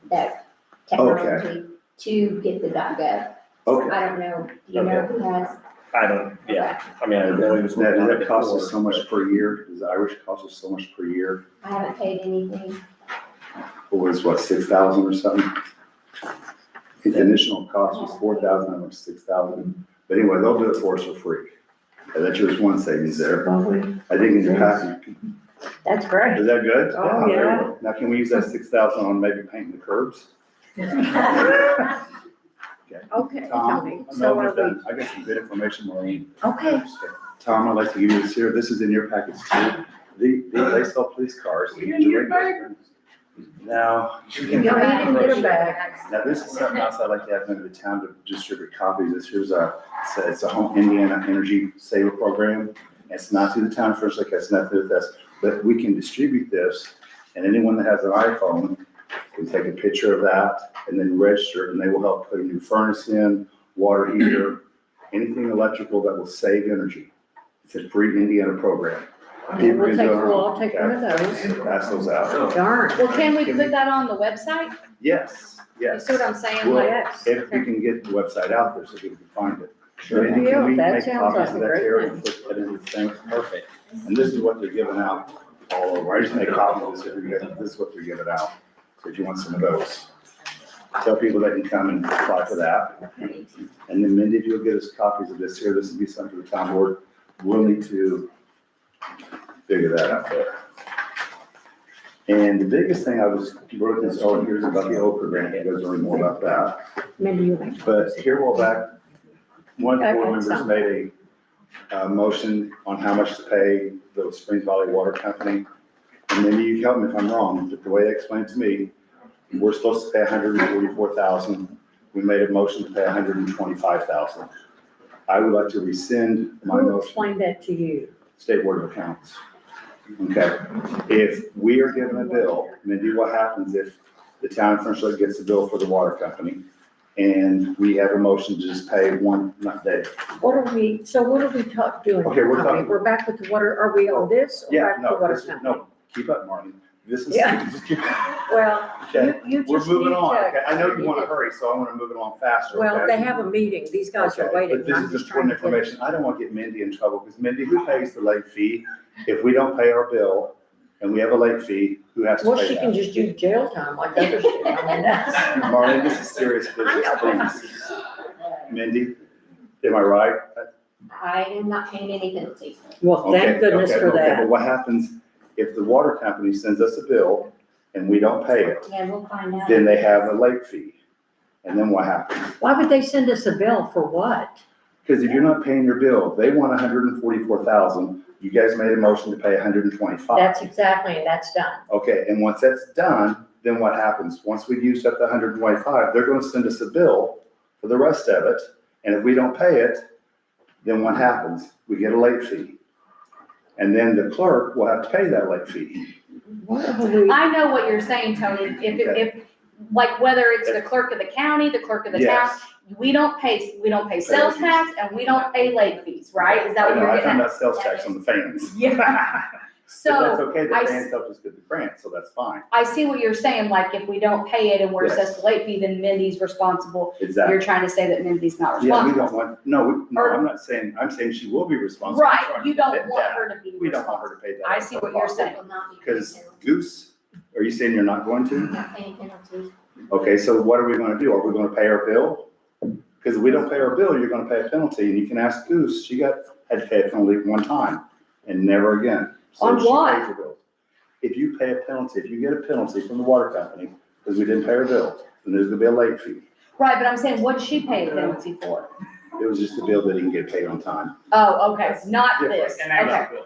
that technology to get the .gov. Okay. I don't know, do you know who has? I don't, yeah, I mean, I know he was Now, working on does it that cost us before, so much per year? Does the Irish cost us so much per year? I haven't paid anything. Or was what, 6,000 or something? I think the initial cost was 4,000, I went to 6,000. But anyway, they'll do it for us for free. And that's just one savings there. I think in your package, That's great. is that good? Oh, there you yeah. go. Now, can we use that 6,000 on maybe painting the curbs? Okay, Tom, Tony, no, so we're are we, done. I got some good information, Maureen. okay, Tom, I'd like to give you this here. This is in your package too. They sell police cars. Now. you didn't get them back. Now, this is something else I'd like to have maybe the town to distribute copies. It's a home Indiana Energy Saver Program. It's not through the town of French Lake, it's not through this, but we can distribute this, and anyone that has an iPhone can take a picture of that and then register, and they will help put a new furnace in, water heater, anything electrical that will save energy. It's a free Indiana program. Okay, we'll all take one of those. Pass those out. Darn. Well, can we put that on the website? Yes, You yes. see what I'm saying? Well, Like, Yes. If we can get the website out there so people can find it. Sure. Randy, Yeah, can we that make sounds copies like of a that great here and thing. put that in the thing? Perfect. And this is what they're giving out all over. I just made copies of this if you're getting, this is what they're giving out. So if you want some of those, tell people they can come and apply for that. And then Mindy, if you'll get us copies of this here, this will be something for the town board. We'll need to figure that out there. And the biggest thing I wrote this, here's about the Oprah grant. You guys learn more about that. Maybe you make. But here, well, back, one Okay, board members some. made a motion on how much to pay the Springs Valley Water Company. And maybe you help me if I'm wrong, but the way they explained to me, we're supposed to pay $144,000. We made a motion to pay $125,000. I would like to rescind my Who motion, explained that to you? State Board of Accounts. Okay, if we are given a bill, Mindy, what happens if the town of French Lake gets a bill for the water company? And we have a motion to just pay one, not day. What are we doing? Okay, we're talking- We're back with the water, are we on this or Yeah, back to no, water this- company? no, keep up, Martin. This is, Yeah. just keep, Well, okay, you we're just need moving on, to. okay? I know you want to hurry, so I want to move it along faster, okay? Well, they have a meeting, these guys are Okay, waiting. but this I'm is just trying important to get- information. I don't want to get Mindy in trouble, because Mindy, who pays the late fee? If we don't pay our bill and we have a late fee, who has to Well, pay she can that? just do jail time like others do. I mean, that's. Marlene, this is serious business, please. Mindy, am I right? I am not paying any penalties. Well, thank Okay, goodness okay, for okay, But that. what happens if the water company sends us a bill and we don't pay it? Yeah, we'll find out. Then they have a late fee. And then what happens? Why would they send us a bill for what? Because if you're not paying your bill, they want $144,000. You guys made a motion to pay $125,000. That's exactly, and that's done. Okay, and once that's done, then what happens? Once we've used up the $125,000, they're gonna send us a bill for the rest of it. And if we don't pay it, then what happens? We get a late fee. And then the clerk will have to pay that late fee. What are we? I know what you're saying, Tony. If, like, whether it's the clerk of the county, the clerk of the town, Yes. we don't pay sales tax and we don't pay late fees, right? Is that what I know, you're I getting found at? out sales tax on the fans. Yeah. But that's So okay, the I, fans helped us get the grant, so that's fine. I see what you're saying, like, if we don't pay it and we're Yes. assessed a late fee, then Mindy's responsible. Exactly. You're trying to say that Mindy's not Yeah, we responsible. don't want, no, Or- I'm not saying, I'm saying she will be responsible. Right, I'm you trying to don't get want that. her to be We don't want responsible. her to pay that. I see what you're saying. Will not be paying Because penalties. Goose, are you saying you're not going to? Not paying penalties. Okay, so what are we gonna do? Are we gonna pay our bill? Because if we don't pay our bill, you're gonna pay a penalty, and you can ask Goose, had to pay a penalty one time, and never again. So On she what? pays her bill. If you pay a penalty, if you get a penalty from the water company, because we didn't pay our bill, and there's gonna be a late fee. Right, but I'm saying, what'd she pay the penalty for? It was just a bill that didn't get paid on time. Oh, okay, not this, An okay. actual bill.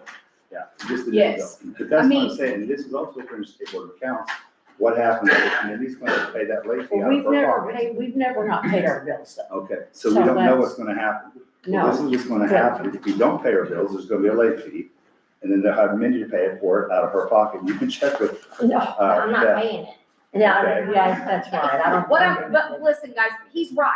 Yeah, just the Yes. bill. But that's what mean- I'm saying, this is also from the State Board of Accounts. What happens if Mindy's gonna pay that late fee Well, out of her pocket? we've never not paid our bills though. Okay, so we So don't know that's- what's gonna happen. Well, this No, is what's gonna happen. If you don't pay our bills, there's gonna be a late fee. And then they'll have Mindy to pay it for it out of her pocket. You can check with, no, I'm not Beth. paying it. yeah, Okay. yeah, that's right, I don't. What I'm, but listen, guys, he's right.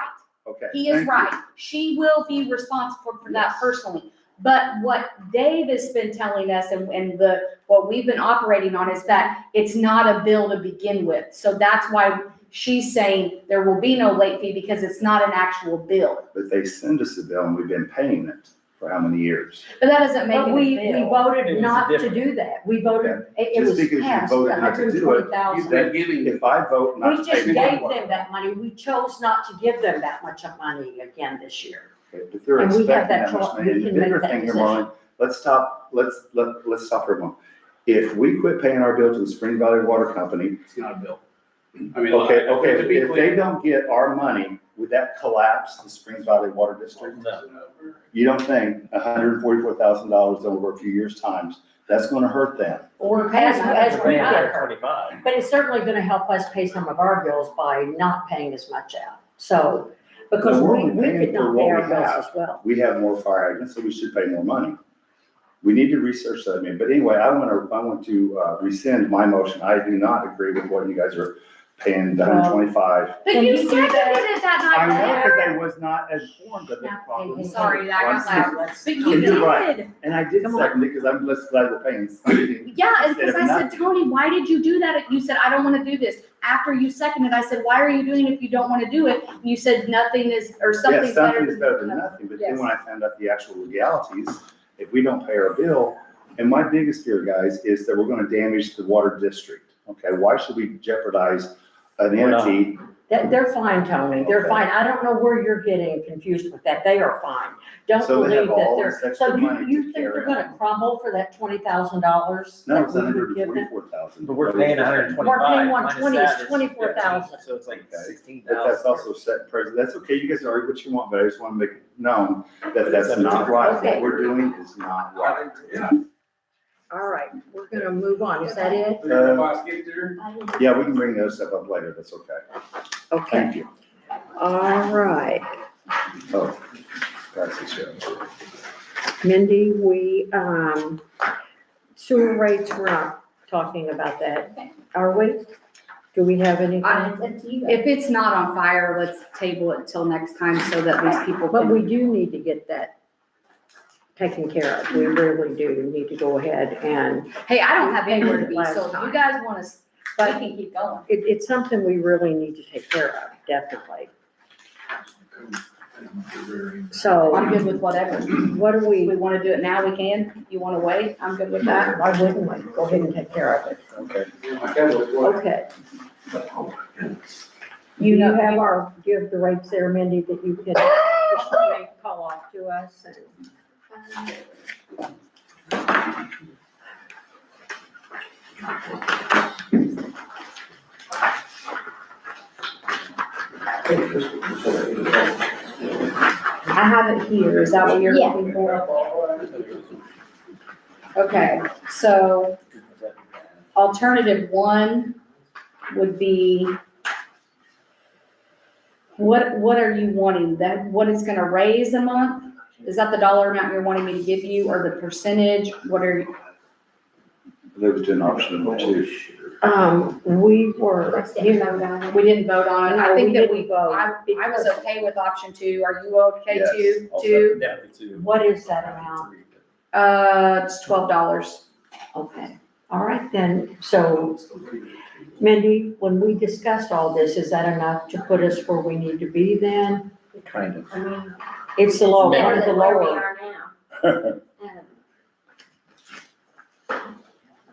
Okay. He is thank you. right. She will be responsible for that personally. But what Dave has been telling us and what we've been operating on is that it's not a bill to begin with. So that's why she's saying there will be no late fee because it's not an actual bill. But they send us a bill and we've been paying it for how many years? But that doesn't make it But a we bill. voted It was not to different. do that. We voted, it Just was because you passed, voted not to do it, $120,000. You've been giving, If I vote We not to just pay gave the them that money. We chose not to give them that much of money again this year. if they're And we have expecting that that much cho- money, we and the can make bigger that thing here, decision. Marlon, let's stop for a moment. If we quit paying our bill to the Spring Valley Water Company, it's not a bill. I mean, okay, to be if they clear, don't get our money, would that collapse the Springs Valley Water District? No. You don't think $144,000 over a few years' times, that's gonna hurt them? Or As We're we paying get, $125. but it's certainly gonna help us pay some of our bills by not paying as much out. So, because Well, we're we only paying could for not what pay we our bills have. as well. We have more fire hydrants, so we should pay more money. We need to research that, I mean, but anyway, I want to rescind my motion. I do not agree with what you guys are paying, the $125. But Can you you do seconded that? it that I night, know, because Larry. I was not informed of the problem. Sorry, that got loud. But No, you you're right. did. And I did Come on. second it, because I'm less glad we're paying something. Yeah, and instead because of I said, nothing. Tony, why did you do that? You said, I don't want to do this. After you seconded, I said, why are you doing it if you don't want to do it? You said nothing is, or Yeah, something's better something is better than than. nothing, but then Yes. when I found out the actual legalities, if we don't pay our bill, and my biggest fear, guys, is that we're gonna damage the water district, okay? Why should we jeopardize an We're not. entity? They're fine, Tony, they're Okay. fine. I don't know where you're getting confused with that. They are fine. Don't So they have believe that all they're, this extra so money you to think carry they're gonna on. crumble for that $20,000? No, it's that we would give them? $144,000. But we're paying $125. We're paying minus 120, that it's is 24,000. 15, so it's like Okay. 16,000. But that's also set precedent. That's okay, you guys can argue what you want, but I just wanna make it known that that's It's not right. Okay. What we're doing is not right. All right, we're gonna move on. Is that it? Uh, Boss, get there. Yeah, we can bring those stuff up later, that's okay. Okay, Thank you. all right. Oh, that's the show. Mindy, sewer rates, we're not talking about that, are we? Do we have anything? If it's not on fire, let's table it till next time so that these people But we can. do need to get that taken care of. We really do need to go ahead and, Hey, I don't have anywhere to be, Last so if time. you guys want to, we can keep going. it's something we really need to take care of, definitely. So, I'm good with whatever. what do If we, we want to do it now, we can. You want to wait? I'm good with that. why wouldn't we? Go ahead and take care of it. Okay. Okay. You know, Do you have the rates there, Mindy, that you can call off to us? And I have it here. Is that what you're Yeah. looking for? Okay, so alternative one would be, what are you wanting? That, what it's gonna raise a month? Is that the dollar amount you're wanting me to give you, or the percentage? What are, There was an option number two. we were, You know, guys. we didn't vote on it. I No, think we that didn't vote I was because- okay with option two. Are you okay Yes, too? I'll Two? Definitely too. what is that amount? It's $12. Okay, all right then. So Mindy, when we discussed all this, is that enough to put us where we need to be then? Kind of. I mean, It's the low, Maybe. one of the where we lower. are now.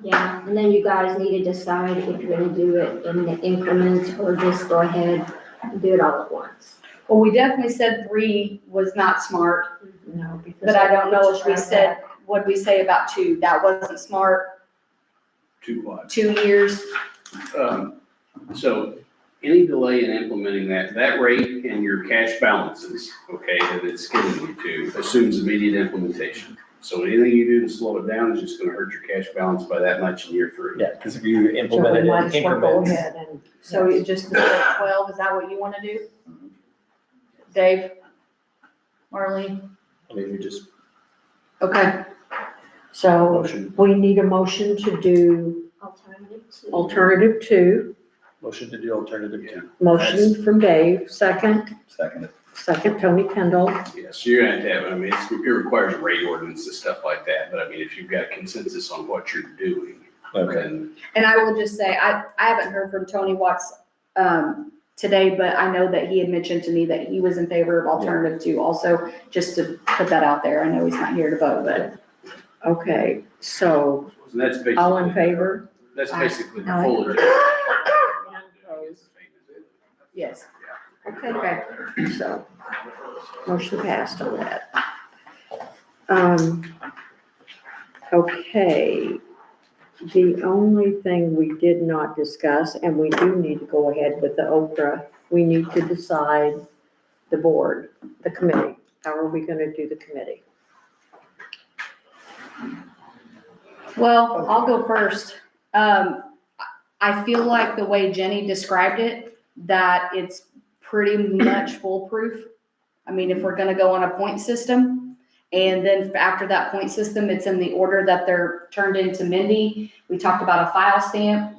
Yeah, and then you guys need to decide if you're gonna do it in the increments or just go ahead and do it all at once. Well, we definitely said 3 was not smart, No, because. but I don't know if we said, what'd we say about 2? That wasn't smart, to what? 2 years. So any delay in implementing that rate and your cash balances, okay, that it's getting you to assumes immediate implementation. So anything you do to slow it down is just gonna hurt your cash balance by that much in year 3. Yeah, because if you So implement we it might in as well go increments. ahead and. So you just, the 12, is that what you wanna do? Dave? Marlene? I mean, we just Okay, So motion we need a motion to do Alternative two. alternative 2, to do alternative 2. motion from Dave, second Second. Tony Kendall. Yeah, so you're gonna have to have, I mean, it requires a rate ordinance and stuff like that, but I mean, if you've got consensus on what you're doing, Okay. then and I will just say, I haven't heard from Tony Watts, today, but I know that he had mentioned to me that he was in favor of alternative 2 also, just to put that out there. I know he's not here to vote, but. Okay, so that's basically. all in favor? That's basically the Aye. full agenda. Yes. Okay, so motion passed on that. Okay, the only thing we did not discuss, and we do need to go ahead with the Okra, we need to decide the board, the committee. How are we gonna do the committee? Well, I'll go first. I feel like the way Jenny described it, that it's pretty much foolproof. I mean, if we're gonna go on a point system, and then after that point system, it's in the order that they're turned into Mindy. We talked about a file stamp.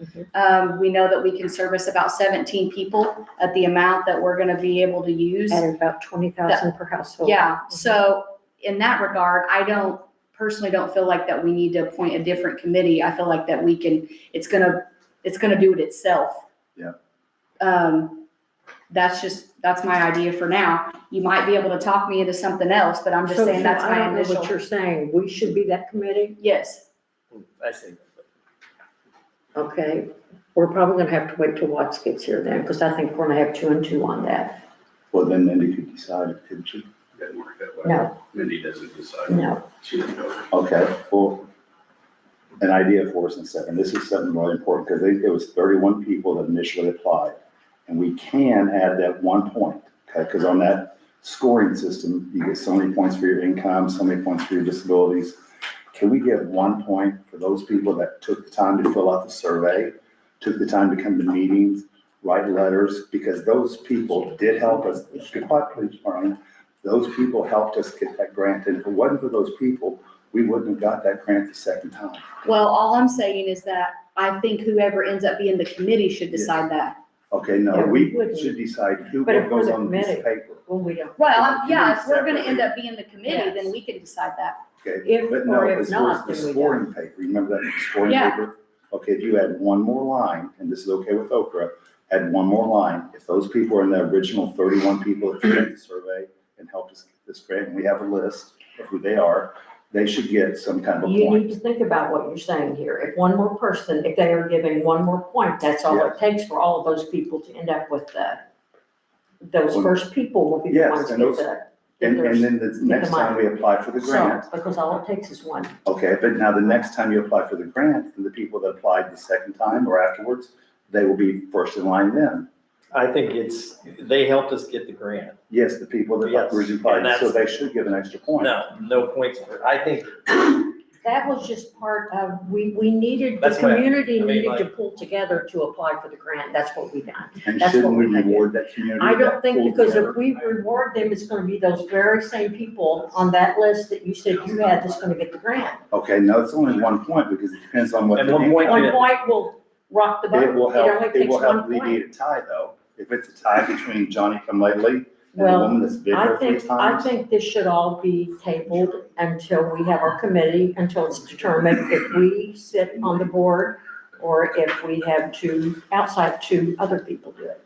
We know that we can service about 17 people at the amount that we're gonna be able to use. At about 20,000 per household. Yeah, so in that regard, I personally don't feel like that we need to appoint a different committee. I feel like that we can, it's gonna do it itself. Yeah. That's my idea for now. You might be able to talk me into something else, but I'm just saying that's I my don't know what initial. you're saying. We should be that committee? Yes, I see. Okay, we're probably gonna have to wait till Watts gets here then, because I think we're gonna have 2 and 2 on that. Well, then Mindy could decide, couldn't she? Doesn't work that way. No. Mindy doesn't decide. No. She doesn't know. Okay, well, an idea for us instead, and this is something really important, because I think there was 31 people that initially applied. And we can add that 1 point, okay, because on that scoring system, you get so many points for your income, so many points for your disabilities. Can we give 1 point for those people that took the time to fill out the survey, took the time to come to meetings, write letters, because those people did help us. Be quiet, please, Marlene. Those people helped us get that grant, and if it wasn't for those people, we wouldn't have got that grant the second time. well, all I'm saying is that I think whoever ends up being the committee should decide that. Okay, no, Yeah, we we wouldn't. should decide who But if we're goes the on this committee- paper, Well, we don't. Well, yeah, if we're gonna Separate. end up being the committee, Yes. then we can decide that. okay? If But no, or if as far not, as then the we scoring paper, remember that scoring Yeah. paper? Okay, if you add one more line, and this is okay with Okra, add one more line, if those people are in the original 31 people that filled the survey and helped us get this grant, and we have a list of who they are, they should get some kind of a You point. need to think about what you're saying here. If one more person, if they are giving 1 more point, that's all it takes for all of those people to end up with those Well, first people will be the yes, ones and get those- the. And get then the next time we apply for the So, grant, because all it takes is 1. okay, but now the next time you apply for the grant, then the people that applied the second time or afterwards, they will be first in line then. I think they helped us get the grant. Yes, the people that Yes, originally and applied, so that's- they should give an extra point. No points for, I think, That was just part of, we needed, the That's what I- community I mean, needed to like- pull together to apply for the grant. That's what we done. And That's shouldn't what we we did. reward that community? I don't that think, pulled because together? if we reward them, it's gonna be those very same people on that list that you said you had that's gonna get the grant. Okay, no, it's only 1 point because it depends on what. And the 1 point- income- 1 point will rock the boat. It will help, only it takes will help 1 point. alleviate a tie though. If it's a tie between Johnny come lately and the Well, woman that's been I here 3 think, I times. think this should all be tabled until we have our committee, until it's determined if we sit on the board or if we have outside two other people do it.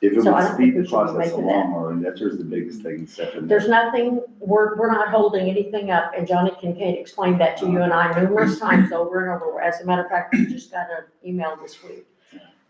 If it so I would don't think speed we the should be process making that. along, or, and that's just the biggest thing, Stephanie. There's nothing, we're not holding anything up, and Johnny Kincaid explained that to you and I numerous times over and over. As a matter of fact, we just got an email this week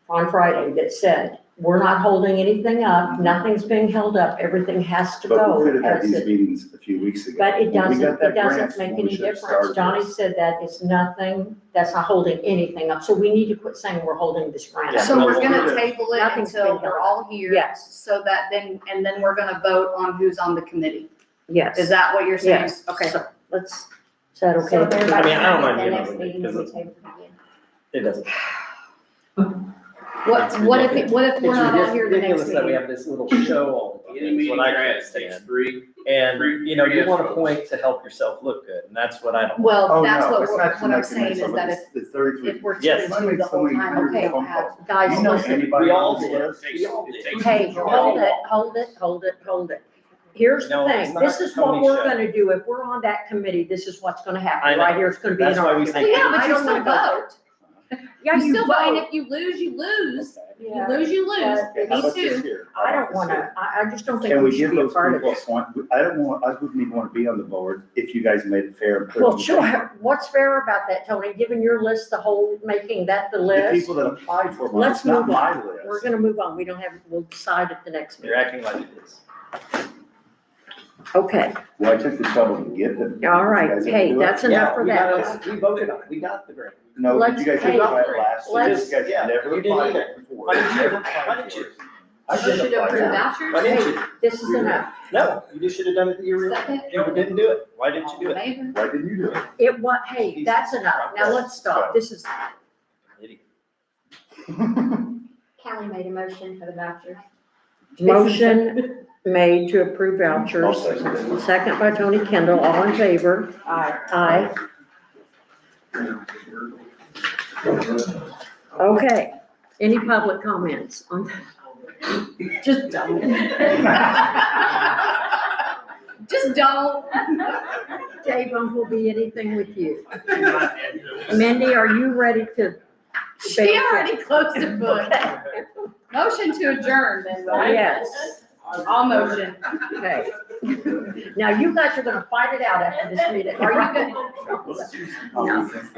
on Friday that said, we're not holding anything up, nothing's being held up, everything has to But go. we could have had as these it- meetings a few weeks ago. But it When we doesn't, got that it doesn't grant, make when we any should have difference. started Johnny this. said that it's nothing, that's not holding anything up, so we need to quit saying we're holding this grant. up. So we're gonna table it Nothing's until been we're done. all here. Yes. So that then, and then we're gonna vote on who's on the committee. Yes. Is that what you're saying? Yes. Okay. So Let's, is that okay? So everybody I mean, I don't can mind get being the on next it, meeting, because we it's- table it again. It doesn't. What if we're not all here the next Ridiculous that we meeting? have this little show all the Any time, is meeting what I grant can't takes stand. three. And, you know, you Yes, want a folks. point to help yourself look good, and that's what I don't. Well, Oh, that's no, what, it's not to what I'm make it saying is nice, that it's 33. if we're Yes. changing the whole time, we Okay. don't have. Guys, You know listen, anybody We on all this did. list? We all did. hey, hold it. Here's the No, it's thing, not this is what Tony's we're show. gonna do, if we're on that committee, this is what's gonna I happen, know. right here, it's gonna be an That's why we argument. say- Well, yeah, but I you don't still wanna go- vote. Yeah, You still vote, and vote. if you lose, you lose. You Yeah, lose, you lose. but How Me about this too. here? I don't wanna, I just don't think Can we we should give be a those part of people a this. point? I wouldn't even want to be on the board if you guys made it fair and put. Well, them- sure, what's fair about that, Tony, giving your list the whole, making that the The list? people that applied for mine, Let's it's not move my on. We're list. gonna move on, we don't have, we'll decide at the next You're meeting. acting like it is. Okay, Well, I took the trouble to get them. all right, Did you guys ever hey, do it? that's enough Yeah, for we that. got it. We voted on it, we got the grant. No, Let's- did you guys hey, ever try it last? year? let's- You guys yeah, never you didn't applied either. before. Why didn't you? Never Why applied didn't you? for it. I Motion did to apply approve for it. vouchers? Why didn't you? This is enough. No, you just should have done it the year before. Second. You didn't do it. Why didn't you do it? Favor? Why didn't you do it? It what, hey, that's enough, now let's stop, this is, Callie made a motion for the vouchers. motion made to approve I'll vouchers, second it. second by Tony Kendall, all in favor? Aye. Okay, any public comments on? Just don't. Just don't. Jay Bump will be anything with you. Mindy, are you ready to? She already closed the book. Okay. Motion to adjourn then, right? Yes, All motion. okay. Now you guys are gonna fight it out after this meeting, are you gonna? Let's do some No. common sense.